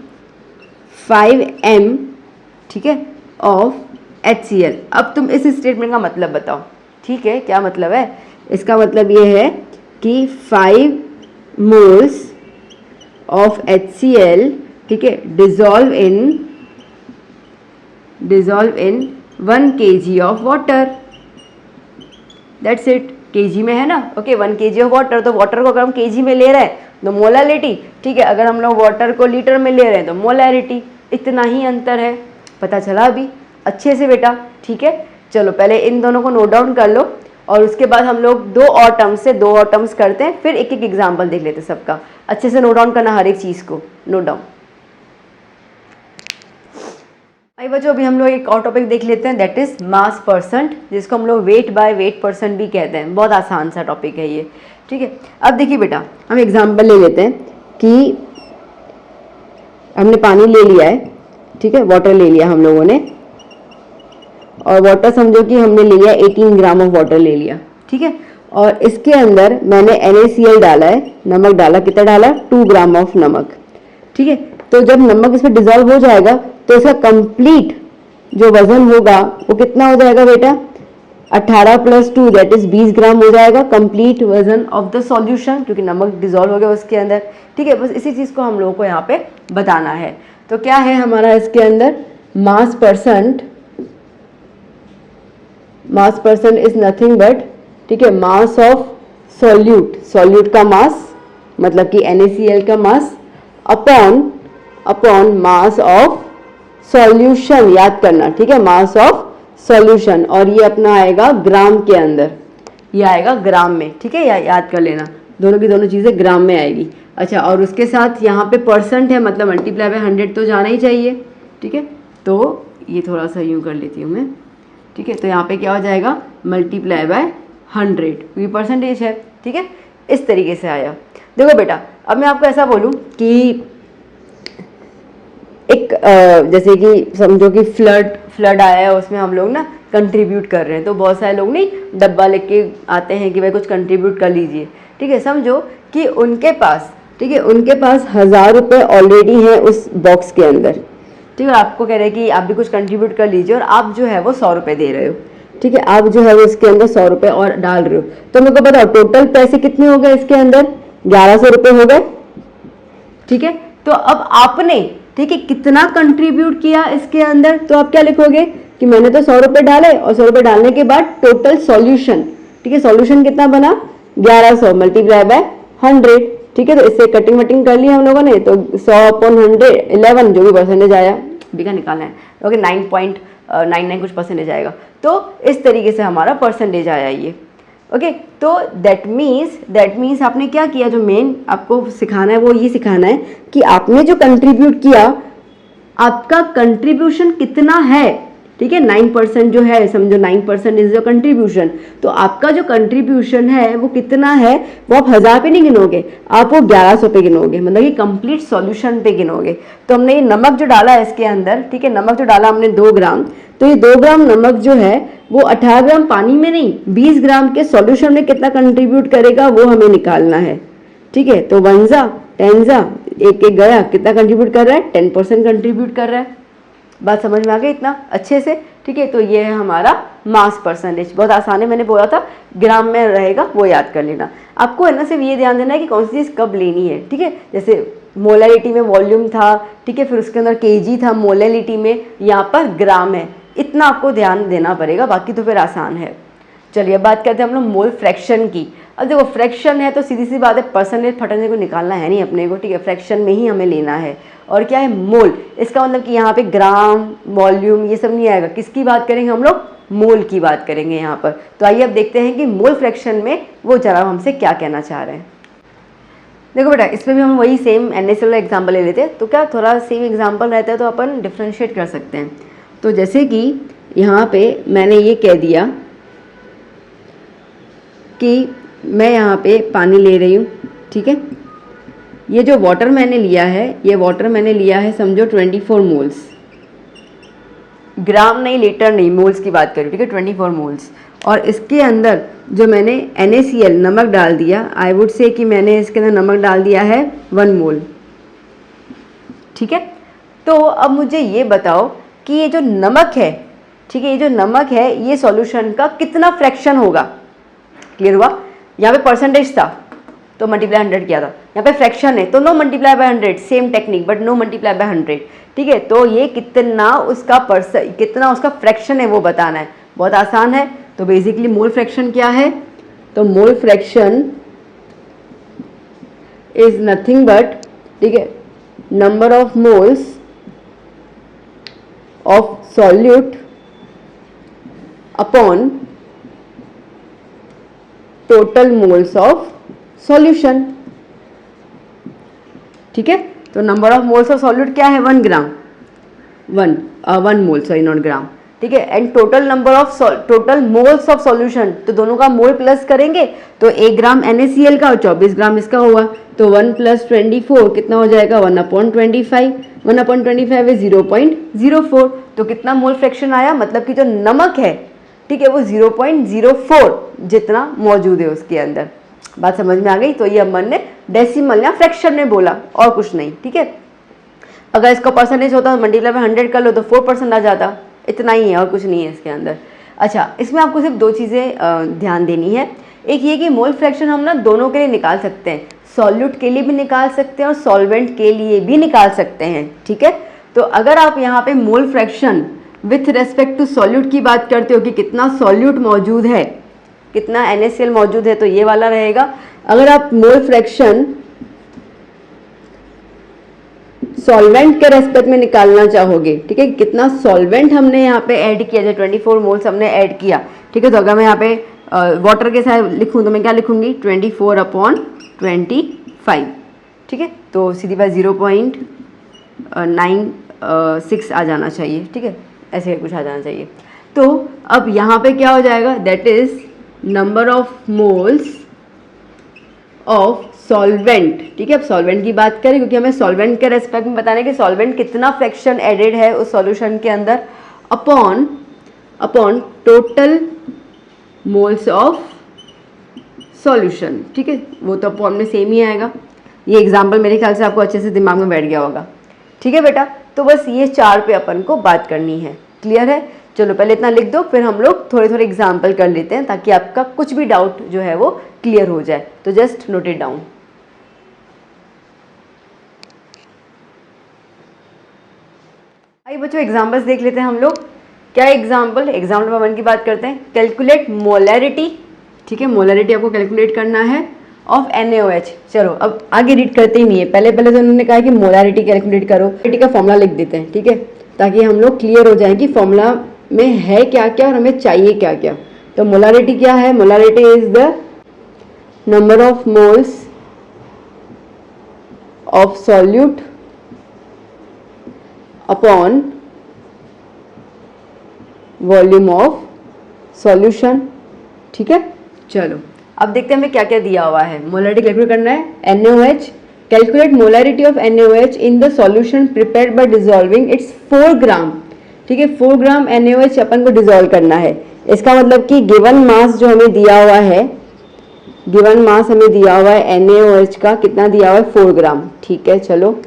5m, ठीक है, ऑफ HCl। अब तुम इस स्टेटमेंट का मतलब बताओ, ठीक है, क्या मतलब है इसका? मतलब ये है कि 5 मोल्स ऑफ HCl, ठीक है, dissolve in 1 kg of water. That's it. KG में है ना, ओके, 1 kg ऑफ वाटर। तो वाटर को अगर हम केजी में ले रहे हैं तो मोलैलिटी, ठीक है। अगर हम लोग वाटर को लीटर में ले रहे हैं तो मोलैरिटी। इतना ही अंतर है। पता चला अभी अच्छे से बेटा? ठीक है, चलो पहले इन दोनों को नोट डाउन कर लो और उसके बाद हम लोग 2 और टर्म्स करते हैं, फिर एक एक एग्जाम्पल देख लेते हैं सबका। अच्छे से नोट डाउन करना, हर एक चीज़ को नोट डाउन। भाई बच्चों, अभी हम लोग एक और टॉपिक देख लेते हैं, दैट इज मास परसेंट, जिसको हम लोग वेट बाय वेट परसेंट भी कहते हैं। बहुत आसान सा टॉपिक है ये, ठीक है। अब देखिए बेटा, हम एग्जांपल ले लेते हैं कि हमने पानी ले लिया है, ठीक है, वाटर ले लिया हम लोगों ने, और वाटर समझो कि हमने ले लिया 18 ग्राम ऑफ वाटर ले लिया, ठीक है। और इसके अंदर मैंने NaCl डाला है, नमक डाला, कितना डाला? 2 ग्राम ऑफ नमक, ठीक है। तो जब नमक इसमें डिजॉल्व हो जाएगा तो इसका कंप्लीट जो वजन होगा वो कितना हो जाएगा बेटा? 18 + 2 दैट इज 20 ग्राम हो जाएगा कंप्लीट वजन ऑफ द सॉल्यूशन, क्योंकि नमक डिजॉल्व हो गया उसके अंदर, ठीक है। बस इसी चीज़ को हम लोगों को यहाँ पे बताना है। तो क्या है हमारा इसके अंदर? मास परसेंट इज नथिंग बट, ठीक है, मास ऑफ सॉल्यूट का मास, मतलब कि NaCl का mass upon upon mass of solution, याद करना, ठीक है, मास ऑफ सॉल्यूशन, और ये अपना आएगा ग्राम के अंदर, ये आएगा ग्राम में, ठीक है, याद कर लेना, दोनों की दोनों चीज़ें ग्राम में आएगी। अच्छा, और उसके साथ यहाँ पे परसेंट है, मतलब मल्टीप्लाई बाय 100 तो जाना ही चाहिए, ठीक है, तो ये थोड़ा सा यूँ कर लेती हूँ मैं, ठीक है, तो यहाँ पे क्या हो जाएगा, मल्टीप्लाई बाय 100, ये परसेंटेज है, ठीक है, इस तरीके से आया। देखो बेटा, अब मैं आपको ऐसा बोलूँ कि एक जैसे कि समझो कि फ्लड आया है, उसमें हम लोग ना कंट्रीब्यूट कर रहे हैं, तो बहुत सारे लोग नहीं डब्बा लेके आते हैं कि भाई कुछ कंट्रीब्यूट कर लीजिए, ठीक है, समझो कि उनके पास, ठीक है, उनके पास 1000 रुपये ऑलरेडी हैं उस बॉक्स के अंदर, ठीक है, आपको कह रहे हैं कि आप भी कुछ कंट्रीब्यूट कर लीजिए, और आप जो है वो 100 रुपये दे रहे हो, ठीक है, आप जो है वो इसके अंदर 100 रुपये और डाल रहे हो, तो मेरे को बताओ टोटल पैसे कितने हो गए इसके अंदर, 1100 रुपये हो गए, ठीक है। तो अब आपने, ठीक है, कितना कंट्रीब्यूट किया इसके अंदर, तो आप क्या लिखोगे कि मैंने तो 100 रुपये डाले, और 100 रुपये डालने के बाद टोटल सॉल्यूशन, ठीक है, सॉल्यूशन कितना बना 1100 मल्टीप्लाई बाय 100, ठीक है, तो इससे कटिंग वटिंग कर ली हम लोगों ने, तो 100/111 जो भी परसेंटेज आया बीघा निकालना है, ओके, 9.99 कुछ परसेंटेज आएगा, तो इस तरीके से हमारा परसेंटेज आया ये, ओके। तो दैट मीन्स आपने क्या किया, जो मेन आपको सिखाना है वो ये सिखाना है कि आपने जो कंट्रीब्यूट किया, आपका कंट्रीब्यूशन कितना है, ठीक है, 9% जो है, समझो 9% इज योर कंट्रीब्यूशन, तो आपका जो कंट्रीब्यूशन है वो कितना है, वो आप 1000 पे नहीं गिनोगे, आप वो 1100 पे गिनोगे, मतलब कि कंप्लीट सॉल्यूशन पे गिनोगे। तो हमने ये नमक जो डाला है इसके अंदर, ठीक है, नमक जो डाला हमने 2 ग्राम, तो ये 2 ग्राम नमक जो है वो 18 ग्राम पानी में नहीं, 20 ग्राम के सॉल्यूशन में कितना कंट्रीब्यूट करेगा वो हमें निकालना है, ठीक है। तो 1 जा 10 जा, एक एक गया, कितना कंट्रीब्यूट कर रहा है, 10% कंट्रीब्यूट कर रहा है। बात समझ में आ गई इतना अच्छे से, ठीक है। तो ये है हमारा मास परसेंटेज, बहुत आसान है, मैंने बोला था ग्राम में रहेगा, वो याद कर लेना। आपको है ना सिर्फ ये ध्यान देना है कि कौन सी चीज़ कब लेनी है, ठीक है। जैसे मोलैलिटी में वॉल्यूम था, ठीक है, फिर उसके अंदर केजी था, मोलैलिटी में यहाँ पर ग्राम है, इतना आपको ध्यान देना पड़ेगा, बाकी तो फिर आसान है। चलिए अब बात करते हैं हम लोग मोल फ्रैक्शन की। अब देखो फ्रैक्शन है तो सीधी सी बात है, परसेंटेज फटने को निकालना है नहीं अपने को, ठीक है, फ्रैक्शन में ही हमें लेना है। और क्या है मोल, इसका मतलब कि यहाँ पे ग्राम वॉल्यूम ये सब नहीं आएगा, किसकी बात करेंगे हम लोग, मोल की बात करेंगे यहाँ पर। तो आइए अब देखते हैं कि मोल फ्रैक्शन में वो जरा हमसे क्या कहना चाह रहे हैं। देखो बेटा, इसमें भी हम वही सेम NaCl वाला एग्जाम्पल ले लेते हैं, तो क्या थोड़ा सेम एग्जाम्पल रहता है तो अपन डिफ्रेंशिएट कर सकते हैं। तो जैसे कि यहाँ पे मैंने ये कह दिया कि मैं यहाँ पे पानी ले रही हूँ, ठीक है, ये जो वाटर मैंने लिया है, ये वाटर मैंने लिया है समझो 24 मोल्स, ग्राम नहीं लीटर नहीं, मोल्स की बात करूँ, ठीक है, 24 मोल्स। और इसके अंदर जो मैंने NaCl नमक डाल दिया, आई वुड से कि मैंने इसके अंदर नमक डाल दिया है 1 मोल, ठीक है। तो अब मुझे ये बताओ कि ये जो नमक है, ठीक है, ये जो नमक है ये सॉल्यूशन का कितना फ्रैक्शन होगा। क्लियर हुआ, यहाँ पे परसेंटेज था तो मल्टीप्लाई 100 किया था, यहाँ पे फ्रैक्शन है तो no multiply by 100, same technique but no multiply by 100, ठीक है। तो ये कितना उसका फ्रैक्शन है वो बताना है, बहुत आसान है। तो बेसिकली मोल फ्रैक्शन क्या है, तो mole fraction is nothing but, ठीक है, number of moles of solute upon total moles of solution, ठीक है। तो number of moles of solute क्या है, 1 ग्राम, 1 मोल, सॉरी नॉट ग्राम, ठीक है। And total moles of solution, तो दोनों का मोल प्लस करेंगे तो 1 ग्राम NaCl का और 24 ग्राम इसका होगा, तो 1 + 24 कितना हो जाएगा, 1/25, 1/25 है 0.04, तो कितना मोल फ्रैक्शन आया, मतलब कि जो नमक है, ठीक है, वो 0.04 जितना मौजूद है उसके अंदर। बात समझ में आ गई। तो ये अपन ने डेसिमल या फ्रैक्शन में बोला और कुछ नहीं, ठीक है। अगर इसका परसेंटेज होता तो मल्टीप्लाई बाय 100 कर लो तो 4% आ जाता, इतना ही है और कुछ नहीं है इसके अंदर। अच्छा, इसमें आपको सिर्फ 2 चीज़ें ध्यान देनी है। एक ये कि मोल फ्रैक्शन हम ना दोनों के लिए निकाल सकते हैं, सॉल्यूट के लिए भी निकाल सकते हैं और सॉल्वेंट के लिए भी निकाल सकते हैं, ठीक है। तो अगर आप यहाँ पे mole fraction with respect to solute की बात करते हो कि कितना सॉल्यूट मौजूद है, कितना NaCl मौजूद है, तो ये वाला रहेगा। अगर आप मोल फ्रैक्शन सॉल्वेंट के रेस्पेक्ट में निकालना चाहोगे, ठीक है, कितना सॉल्वेंट हमने यहाँ पे ऐड किया, जो 24 मोल्स हमने ऐड किया, ठीक है, तो अगर मैं यहाँ पे वाटर के साथ लिखूँ तो मैं क्या लिखूँगी 24/25, ठीक है, तो सीधी बात 0.96 आ जाना चाहिए, ठीक है, ऐसे कुछ आ जाना चाहिए। तो अब यहाँ पे क्या हो जाएगा, that is number of moles of solvent, ठीक है। अब सॉल्वेंट की बात करें क्योंकि हमें सॉल्वेंट के रेस्पेक्ट में बताना है कि सॉल्वेंट कितना फ्रैक्शन एडेड है उस सॉल्यूशन के अंदर upon total moles of solution, ठीक है, वो तो अपॉन में सेम ही आएगा। ये एग्जांपल मेरे ख्याल से आपको अच्छे से दिमाग में बैठ गया होगा, ठीक है बेटा। तो बस ये 4 पे अपन को बात करनी है, क्लियर है। चलो पहले इतना लिख दो, फिर हम लोग थोड़े थोड़े एग्जाम्पल कर लेते हैं ताकि आपका कुछ भी डाउट जो है वो क्लियर हो जाए। तो जस्ट नोट इट डाउन। आइए बच्चों एग्जाम्पल्स देख लेते हैं हम लोग। क्या एग्जाम्पल नंबर 1 की बात करते हैं। कैलकुलेट मोलैरिटी, ठीक है, मोलैरिटी आपको कैलकुलेट करना है ऑफ NaOH। चलो अब आगे रीड करते ही नहीं है, पहले तो उन्होंने कहा कि मोलैरिटी कैलकुलेट करो, मोलैरिटी का फॉर्मूला लिख देते हैं, ठीक है, ताकि हम लोग क्लियर हो जाए कि फॉर्मूला में है क्या क्या और हमें चाहिए क्या क्या। तो मोलैरिटी क्या है, molarity is the number of moles of solute upon volume of solution, ठीक है। चलो अब देखते हैं हमें क्या क्या दिया हुआ है। मोलैरिटी कैलकुलेट करना है, NaOH, calculate molarity of NaOH in the solution prepared by dissolving it's 4 ग्राम, ठीक है, 4 ग्राम NaOH अपन को डिसॉल्व करना है। इसका मतलब कि गिवन मास जो हमें दिया हुआ है, गिवन मास हमें दिया हुआ है NaOH का कितना दिया हुआ है 4 ग्राम, ठीक है। चलो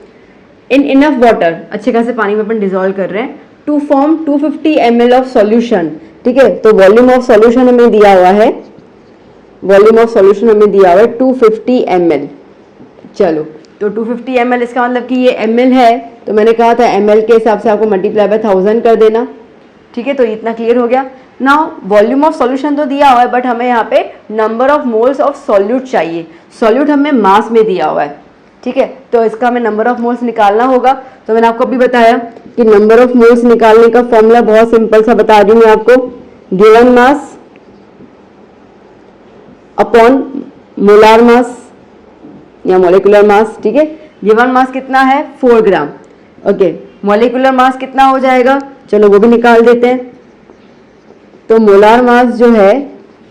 इन इनफ वाटर, अच्छे खासे पानी में अपन डिसॉल्व कर रहे हैं, to form 250 ml of solution, ठीक है। तो वॉल्यूम ऑफ सॉल्यूशन हमें दिया हुआ है, वॉल्यूम ऑफ सॉल्यूशन हमें दिया हुआ है 250 ml। चलो तो 250 ml, इसका मतलब कि ये ml है, तो मैंने कहा था ml के हिसाब से आपको मल्टीप्लाई बाय 1000 कर देना, ठीक है। तो इतना क्लियर हो गया। नाउ वॉल्यूम ऑफ सॉल्यूशन तो दिया हुआ है, बट हमें यहाँ पे number of moles of solute चाहिए। सॉल्यूट हमें मास में दिया हुआ है, ठीक है, तो इसका हमें नंबर ऑफ मोल्स निकालना होगा। तो मैंने आपको अभी बताया कि नंबर ऑफ मोल्स निकालने का फॉर्मूला बहुत सिंपल सा बता दूं मैं आपको, गिवन मास अपॉन मोलार मास या मोलिकुलर मास, ठीक है। गिवन मास कितना है 4 ग्राम, ओके, मोलिकुलर मास कितना हो जाएगा, चलो वो भी निकाल देते हैं। तो मोलार मास जो है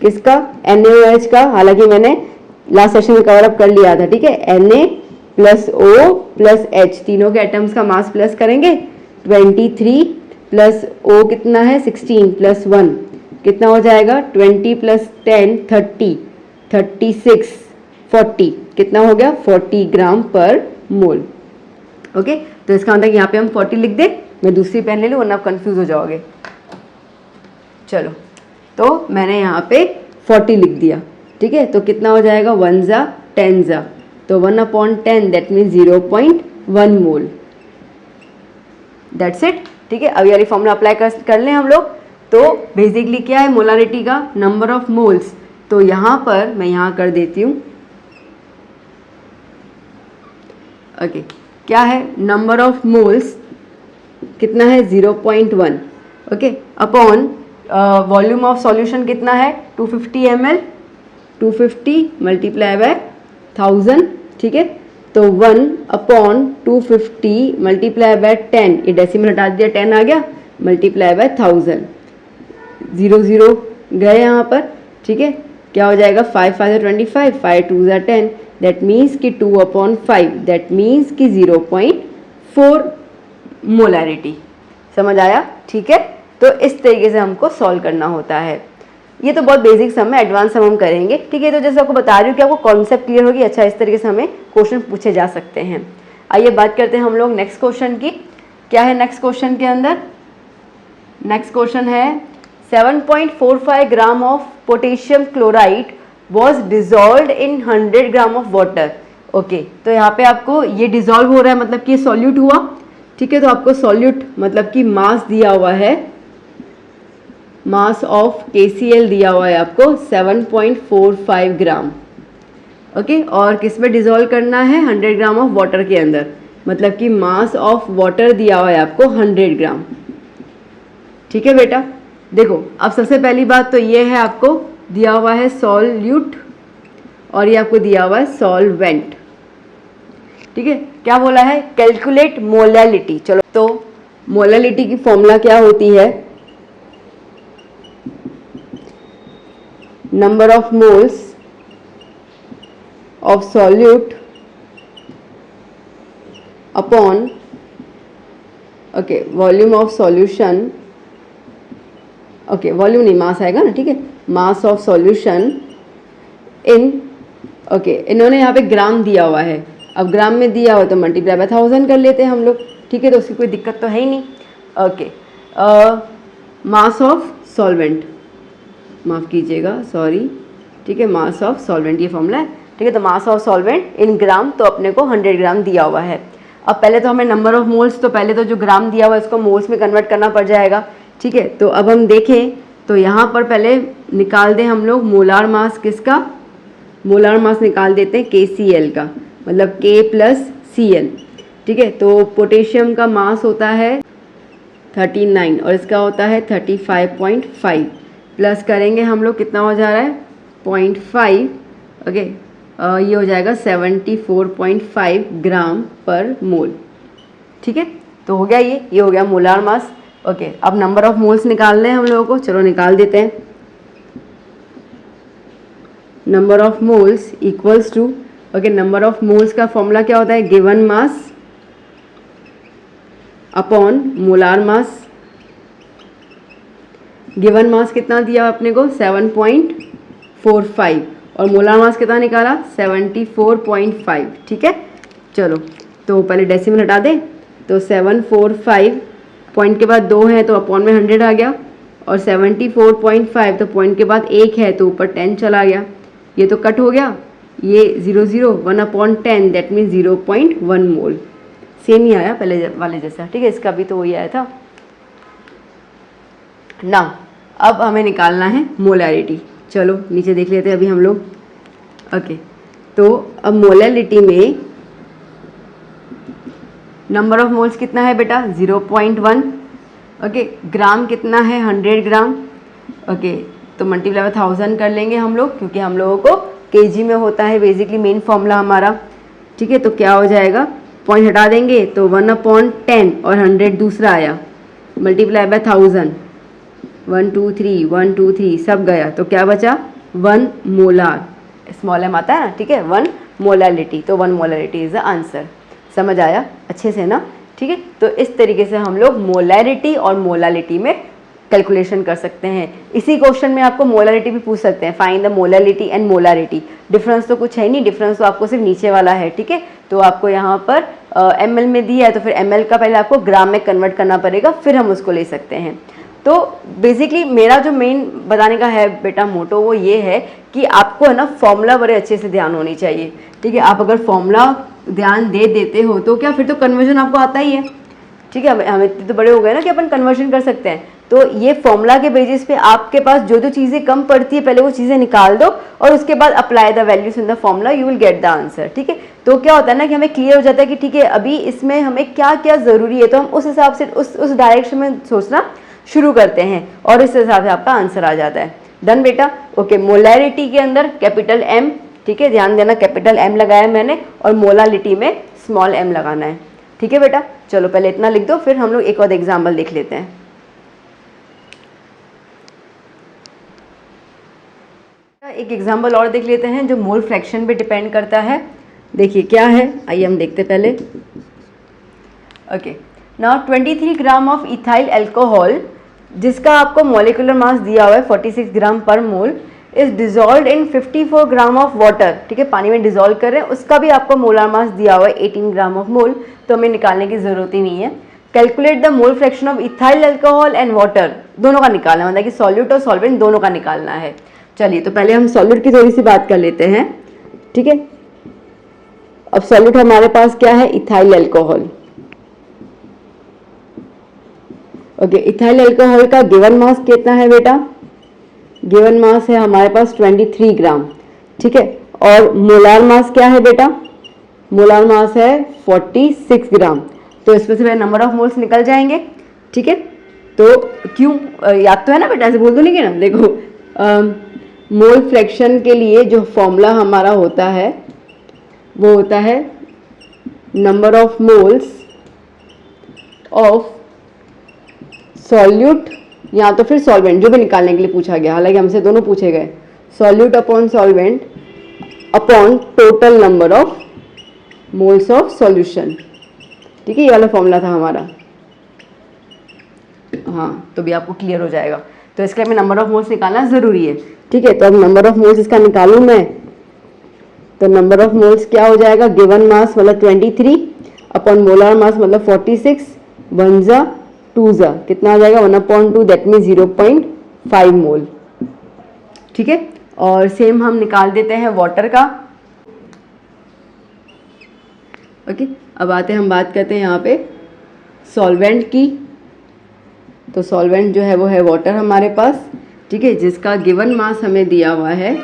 किसका, NaOH का, हालांकि मैंने लास्ट सेशन में कवर अप कर लिया था, ठीक है। Na plus O plus H, तीनों के एटम्स का मास प्लस करेंगे, 23 प्लस O कितना है 16 प्लस 1 कितना हो जाएगा 20 प्लस 10 30 36 40 कितना हो गया 40 ग्राम पर मोल, ओके। तो इसका मतलब यहाँ पे हम 40 लिख दें, मैं दूसरी पेन ले लूँ वरना आप कंफ्यूज हो जाओगे। चलो तो मैंने यहाँ पे 40 लिख दिया, ठीक है। तो कितना हो जाएगा 1 ज़ा 10 ज़ा, तो 1/10 that means 0.1 mole, that's it, ठीक है। अब ये फॉर्मूला अप्लाई कर लें हम लोग। तो बेसिकली क्या है मोलारिटी का नंबर ऑफ मोल्स, तो यहाँ पर मैं यहाँ कर देती हूँ, ओके, क्या है नंबर ऑफ मोल्स कितना है 0.1, okay, upon volume of solution कितना है 250 ml, 250 मल्टीप्लाई बाय 1000, ठीक है। तो 1/250 मल्टीप्लाई बाय 10, ये डेसिमल हटा दिया 10 आ गया, मल्टीप्लाई बाय 1000, 0 0 गए यहाँ पर, ठीक है। क्या हो जाएगा 5 5 25, 5 2 10, दैट मीन्स कि 2/5, दैट मीन्स कि 0.4 मोलैरिटी, समझ आया, ठीक है। तो इस तरीके से हमको सॉल्व करना होता है। ये तो बहुत बेसिक सम है, एडवांस सम हम करेंगे, ठीक है। तो जैसे आपको बता रही हूँ कि आपको कॉन्सेप्ट क्लियर होगी, अच्छा इस तरीके से हमें क्वेश्चन पूछे जा सकते हैं। आइए बात करते हैं हम लोग नेक्स्ट क्वेश्चन की। क्या है नेक्स्ट क्वेश्चन के अंदर, नेक्स्ट क्वेश्चन है 7.45 gram of potassium chloride was dissolve in 100 gram of water, okay. तो यहाँ पे आपको ये डिजॉल्व हो रहा है मतलब कि सॉल्यूट हुआ, ठीक है। तो आपको सॉल्यूट मतलब कि मास दिया हुआ है, मास ऑफ KCl दिया हुआ है आपको 7.45 ग्राम, ओके। और किस में डिजॉल्व करना है 100 ग्राम ऑफ वाटर के अंदर, मतलब कि मास ऑफ वाटर दिया हुआ है आपको 100 ग्राम। ठीक है बेटा, देखो अब सबसे पहली बात तो ये है, आपको दिया हुआ है सॉल्यूट और ये आपको दिया हुआ है सॉल्वेंट। ठीक है, क्या बोला है, कैलकुलेट मोलैलिटी। चलो तो मोलैलिटी की फॉर्मूला क्या होती है, number of moles of solute upon okay volume of solution, okay volume नहीं मास आएगा ना, ठीक है, mass of solution in, okay इन्होंने यहाँ पे ग्राम दिया हुआ है, अब ग्राम में दिया हुआ तो मल्टीप्लाई बाय 1000 कर लेते हैं हम लोग। ठीक है, तो उसकी कोई दिक्कत तो है ही नहीं। ओके, मास ऑफ सॉल्वेंट, माफ़ कीजिएगा सॉरी, ठीक है, मास ऑफ सॉल्वेंट ये फॉर्मूला है। ठीक है, तो मास ऑफ सॉल्वेंट इन ग्राम, तो अपने को 100 ग्राम दिया हुआ है। अब पहले तो हमें नंबर ऑफ मोल्स, तो पहले तो जो ग्राम दिया हुआ है उसको मोल्स में कन्वर्ट करना पड़ जाएगा। ठीक है, तो अब हम देखें तो यहाँ पर पहले निकाल दें हम लोग मोलार मास, किसका, मोलार मास निकाल देते हैं KCl का, मतलब K प्लस Cl। ठीक है, तो पोटेशियम का मास होता है 39 और इसका होता है 35.5, प्लस करेंगे हम लोग कितना हो जा रहा है 0.5, ओके ये हो जाएगा 74.5 ग्राम पर मोल। ठीक है, तो हो गया ये हो गया मोलार मास। ओके, अब नंबर ऑफ मोल्स निकालने हैं हम लोगों को, चलो निकाल देते हैं। Number of moles equals to, okay number of moles का फॉर्मूला क्या होता है, given mass upon molar mass. Given mass कितना दिया अपने को 7.45 और मोलार मास कितना निकाला 74.5। ठीक है, चलो तो पहले डेसिमल हटा दें, तो 745 पॉइंट के बाद 2 है तो अपॉन में 100 आ गया, और 74.5 तो पॉइंट के बाद 1 है तो ऊपर 10 चला गया, ये तो कट हो गया, ये 0 0 1/10 दैट मीन्स 0.1 मोल, सेम ही आया पहले वाले जैसा। ठीक है, इसका भी तो वही आया था ना। अब हमें निकालना है मोलैरिटी, चलो नीचे देख लेते हैं अभी हम लोग। ओके, तो अब मोलैरिटी में नंबर ऑफ मोल्स कितना है बेटा 0.1, ओके ग्राम कितना है 100 ग्राम, ओके तो मल्टीप्लाई बाय 1000 कर लेंगे हम लोग, क्योंकि हम लोगों को केजी में होता है बेसिकली मेन फॉर्मूला हमारा। ठीक है, तो क्या हो जाएगा, पॉइंट हटा देंगे तो 1/10 और 100 दूसरा आया, मल्टीप्लाई बाय 1000, 1 2 3 1 2 3 सब गया, तो क्या बचा 1 मोलार, स्मॉल एम आता है ना। ठीक है, 1 मोलैरिटी, तो 1 मोलैरिटी इज द आंसर। समझ आया अच्छे से ना। ठीक है, तो इस तरीके से हम लोग मोलैरिटी और मोलालिटी में कैलकुलेशन कर सकते हैं। इसी क्वेश्चन में आपको मोलैरिटी भी पूछ सकते हैं, find the molarity and molarity. Difference तो कुछ है नहीं, डिफरेंस तो आपको सिर्फ नीचे वाला है। ठीक है, तो आपको यहाँ पर ml में दिया है तो फिर ml का पहले आपको ग्राम में कन्वर्ट करना पड़ेगा, फिर हम उसको ले सकते हैं। तो बेसिकली मेरा जो मेन बताने का है बेटा मोटो वो ये है कि आपको है ना फॉर्मूला बड़े अच्छे से ध्यान होनी चाहिए। ठीक है, आप अगर फॉर्मूला ध्यान दे देते हो तो क्या फिर तो कन्वर्जन आपको आता ही है। ठीक है, हम इतने तो बड़े हो गए ना कि अपन कन्वर्जन कर सकते हैं। तो ये फॉर्मूला के बेसिस पे आपके पास जो जो चीज़ें कम पड़ती है पहले वो चीज़ें निकाल दो और उसके बाद apply the values in the formula, you will get the answer. ठीक है, तो क्या होता है ना कि हमें क्लियर हो जाता है कि ठीक है अभी इसमें हमें क्या क्या ज़रूरी है, तो हम उस हिसाब से उस डायरेक्शन में सोचना शुरू करते हैं और इस हिसाब से आपका आंसर आ जाता है। डन बेटा। ओके, मोलैरिटी के अंदर कैपिटल M, ठीक है ध्यान देना कैपिटल M लगाया मैंने, और मोलालिटी में स्मॉल m लगाना है। ठीक है बेटा, चलो पहले इतना लिख दो, फिर हम लोग एक और एग्जाम्पल देख लेते हैं। एक एग्जाम्पल और देख लेते हैं जो मोल फ्रैक्शन पे डिपेंड करता है। देखिए क्या है, आइए हम देखते पहले। Okay, now 23 gram of ethyl alcohol, जिसका आपको मॉलिक्यूलर मास दिया हुआ है 46 ग्राम पर mole, is dissolve in 54 gram of water. ठीक है, पानी में डिजॉल्व कर रहे हैं, उसका भी आपको मोलर मास दिया हुआ है 18 ग्राम ऑफ मोल, तो हमें निकालने की जरूरत ही नहीं है। Calculate the mole fraction of ethyl alcohol and water, दोनों का निकालना है, मतलब कि सॉल्यूट और सॉल्वेंट दोनों का निकालना है। चलिए तो पहले हम सॉल्यूट की थोड़ी सी बात कर लेते हैं। ठीक है, अब सॉल्यूट हमारे पास क्या है, ethyl alcohol. Okay, ethyl alcohol का गिवन मास कितना है बेटा, गिवन मास है हमारे पास 23 ग्राम। ठीक है, और मोलार मास क्या है बेटा, मोलार मास है 46 ग्राम। तो इसमें से नंबर ऑफ मोल्स निकल जाएंगे। ठीक है, तो क्यों याद तो है ना बेटा, ऐसे बोल दो नहीं कि ना। देखो मोल फ्रैक्शन के लिए जो फॉर्मूला हमारा होता है वो होता है number of moles of solute या तो फिर सॉल्वेंट, जो भी निकालने के लिए पूछा गया, हालांकि हमसे दोनों पूछे गए, solute upon solvent upon total number of moles of solution. ठीक है, ये वाला फॉर्मूला था हमारा। हाँ, तो भी आपको क्लियर हो जाएगा। तो इसके लिए हमें नंबर ऑफ मोल्स निकालना ज़रूरी है। ठीक है, तो अब नंबर ऑफ मोल्स इसका निकालूँ मैं, तो नंबर ऑफ मोल्स क्या हो जाएगा, गिवन मास मतलब 23 अपॉन मोलार मास मतलब 46, 1 जा 2 जा कितना आ जाएगा 1/2, दैट मीन 0.5 मोल। ठीक है, और सेम हम निकाल देते हैं वाटर का। ओके, अब आते हैं, हम बात करते हैं यहाँ पे सॉल्वेंट की। तो सॉल्वेंट जो है वो है वाटर हमारे पास। ठीक है, जिसका गिवन मास हमें दिया हुआ है,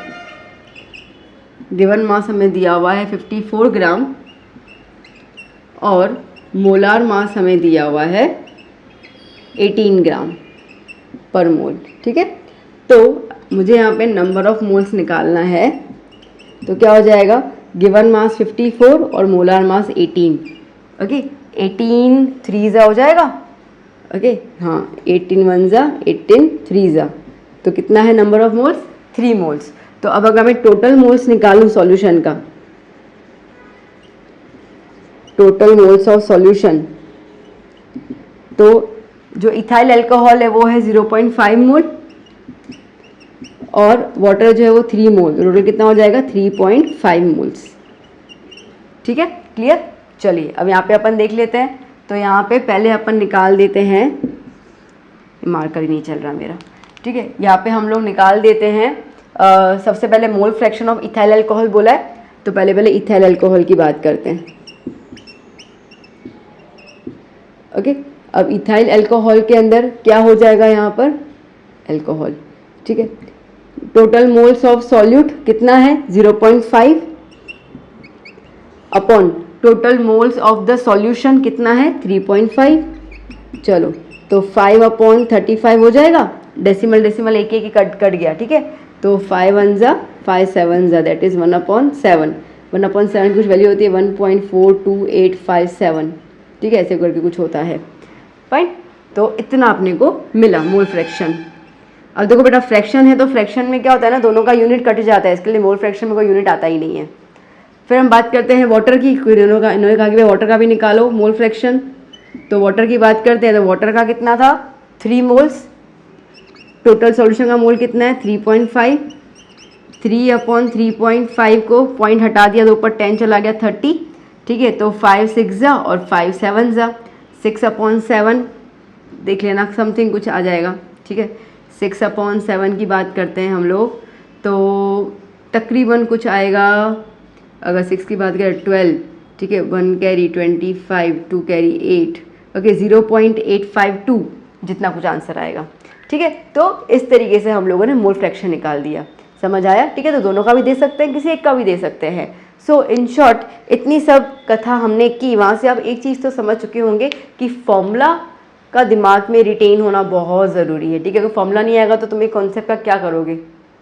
गिवन मास हमें दिया हुआ है 54 ग्राम और मोलार मास हमें दिया हुआ है 18 ग्राम पर मोल। ठीक है, तो मुझे यहाँ पे नंबर ऑफ मोल्स निकालना है। तो क्या हो जाएगा, गिवन मास 54 और मोलार मास 18। ओके, 18 3 जा हो जाएगा। ओके, हाँ 18 1 जा 18 3 जा, तो कितना है नंबर ऑफ मोल्स 3 मोल्स। तो अब अगर मैं टोटल मोल्स निकालूं सॉल्यूशन का, टोटल मोल्स ऑफ सॉल्यूशन, तो जो इथाइल अल्कोहल है वो है 0.5 मोल और वाटर जो है वो 3 मोल, टोटल कितना हो जाएगा 3.5 मोल्स। ठीक है, क्लियर। चलिए अब यहाँ पे अपन देख लेते हैं। तो यहाँ पे पहले अपन निकाल देते हैं, मार्कर ही नहीं चल रहा मेरा। ठीक है, यहाँ पे हम लोग निकाल देते हैं सबसे पहले mole fraction of ethyl alcohol बोला है, तो पहले इथाइल अल्कोहल की बात करते हैं। ओके, अब इथाइल अल्कोहल के अंदर क्या हो जाएगा यहाँ पर अल्कोहल। ठीक है, टोटल मोल्स ऑफ सॉल्यूट कितना है 0.5 upon total moles of the solution कितना है 3.5। चलो, तो 5/35 हो जाएगा, डेसिमल एक एक कट गया। ठीक है, तो 5 1 जा 5 7 जा, दैट इज 1/7। 1/7 की कुछ वैल्यू होती है 1.42857। ठीक है, ऐसे करके कुछ होता है। फाइन, तो इतना अपने को मिला मोल फ्रैक्शन। अब देखो बेटा, फ्रैक्शन है तो फ्रैक्शन में क्या होता है ना, दोनों का यूनिट कट जाता है, इसके लिए मोल फ्रैक्शन में कोई यूनिट आता ही नहीं है। फिर हम बात करते हैं वाटर की। इन्होंने कहा कि वाटर का भी निकालो मोल फ्रैक्शन, तो वाटर की बात करते हैं। तो वाटर का कितना था 3 मोल्स, टोटल सॉल्यूशन का मोल कितना है 3.5। 3/3.5 को पॉइंट हटा दिया तो ऊपर 10 चला गया 30। ठीक है, तो 5 6 जा और 5 7 जा, 6/7 देख लेना, समथिंग कुछ आ जाएगा। ठीक है, 6/7 की बात करते हैं हम लोग, तो तकरीबन कुछ आएगा, अगर 6 की बात करें 12। ठीक है, 1 कैरी 25, 2 कैरी 8। ओके, 0.852 जितना कुछ आंसर आएगा। ठीक है, तो इस तरीके से हम लोगों ने मोल फ्रैक्शन निकाल दिया। समझ आया। ठीक है, तो दोनों का भी दे सकते हैं, किसी एक का भी दे सकते हैं। सो इन शॉर्ट इतनी सब कथा हमने की, वहाँ से आप एक चीज़ तो समझ चुके होंगे कि फॉर्मूला का दिमाग में रिटेन होना बहुत ज़रूरी है। ठीक है, अगर फॉर्मूला नहीं आएगा तो तुम एक कॉन्सेप्ट का क्या करोगे।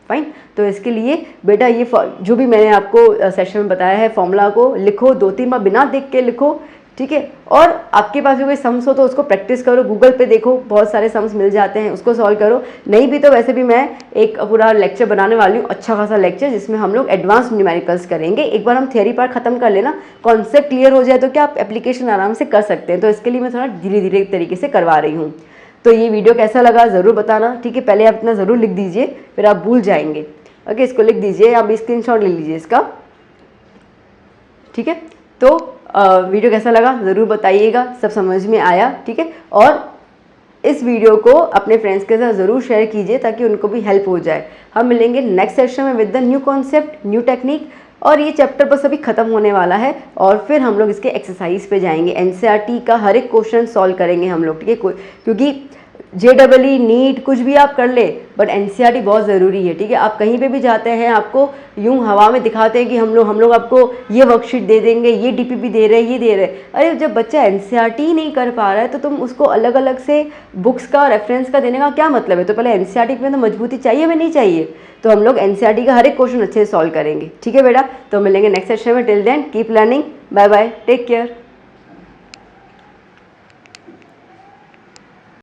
फाइन, तो इसके लिए बेटा ये जो भी मैंने आपको सेशन में बताया है, फॉर्मूला को लिखो, 2-3 बार बिना देख के लिखो। ठीक है, और आपके पास भी कोई सम्स हो तो उसको प्रैक्टिस करो, गूगल पे देखो, बहुत सारे सम्स मिल जाते हैं, उसको सॉल्व करो। नहीं भी तो वैसे भी मैं एक पूरा लेक्चर बनाने वाली हूँ, अच्छा खासा लेक्चर, जिसमें हम लोग एडवांस न्यूमेरिकल्स करेंगे। एक बार हम थियरी पार्ट खत्म कर लेना, कॉन्सेप्ट क्लियर हो जाए तो क्या आप एप्लीकेशन आराम से कर सकते हैं। तो इसके लिए मैं थोड़ा धीरे धीरे तरीके से करवा रही हूँ। तो ये वीडियो कैसा लगा ज़रूर बताना। ठीक है, पहले आप इतना ज़रूर लिख दीजिए, फिर आप भूल जाएंगे। ओके, इसको लिख दीजिए, आप स्क्रीनशॉट ले लीजिए इसका। ठीक है, तो वीडियो कैसा लगा ज़रूर बताइएगा, सब समझ में आया। ठीक है, और इस वीडियो को अपने फ्रेंड्स के साथ ज़रूर शेयर कीजिए ताकि उनको भी हेल्प हो जाए। हम मिलेंगे नेक्स्ट सेशन में with the new concept, new technique, और ये चैप्टर बस अभी ख़त्म होने वाला है और फिर हम लोग इसके एक्सरसाइज पे जाएंगे। एनसीईआरटी का हर एक क्वेश्चन सॉल्व करेंगे हम लोग। ठीक है, क्योंकि JEE नीट कुछ भी आप कर ले, बट NCERT बहुत ज़रूरी है, ठीक है। आप कहीं पे भी जाते हैं आपको यूं हवा में दिखाते हैं कि हम लोग आपको ये वर्कशीट दे देंगे, ये DPP दे रहे हैं, ये दे रहे हैं। अरे जब बच्चा NCERT ही नहीं कर पा रहा है तो तुम उसको अलग अलग से बुक्स का रेफरेंस का देने का क्या मतलब है। तो पहले NCERT में तो मजबूती चाहिए में नहीं चाहिए। तो हम लोग NCERT का हर एक क्वेश्चन अच्छे से सॉल्व करेंगे, ठीक है बेटा। तो मिलेंगे नेक्स्ट सेशन में। Till then keep learning, bye bye, take care.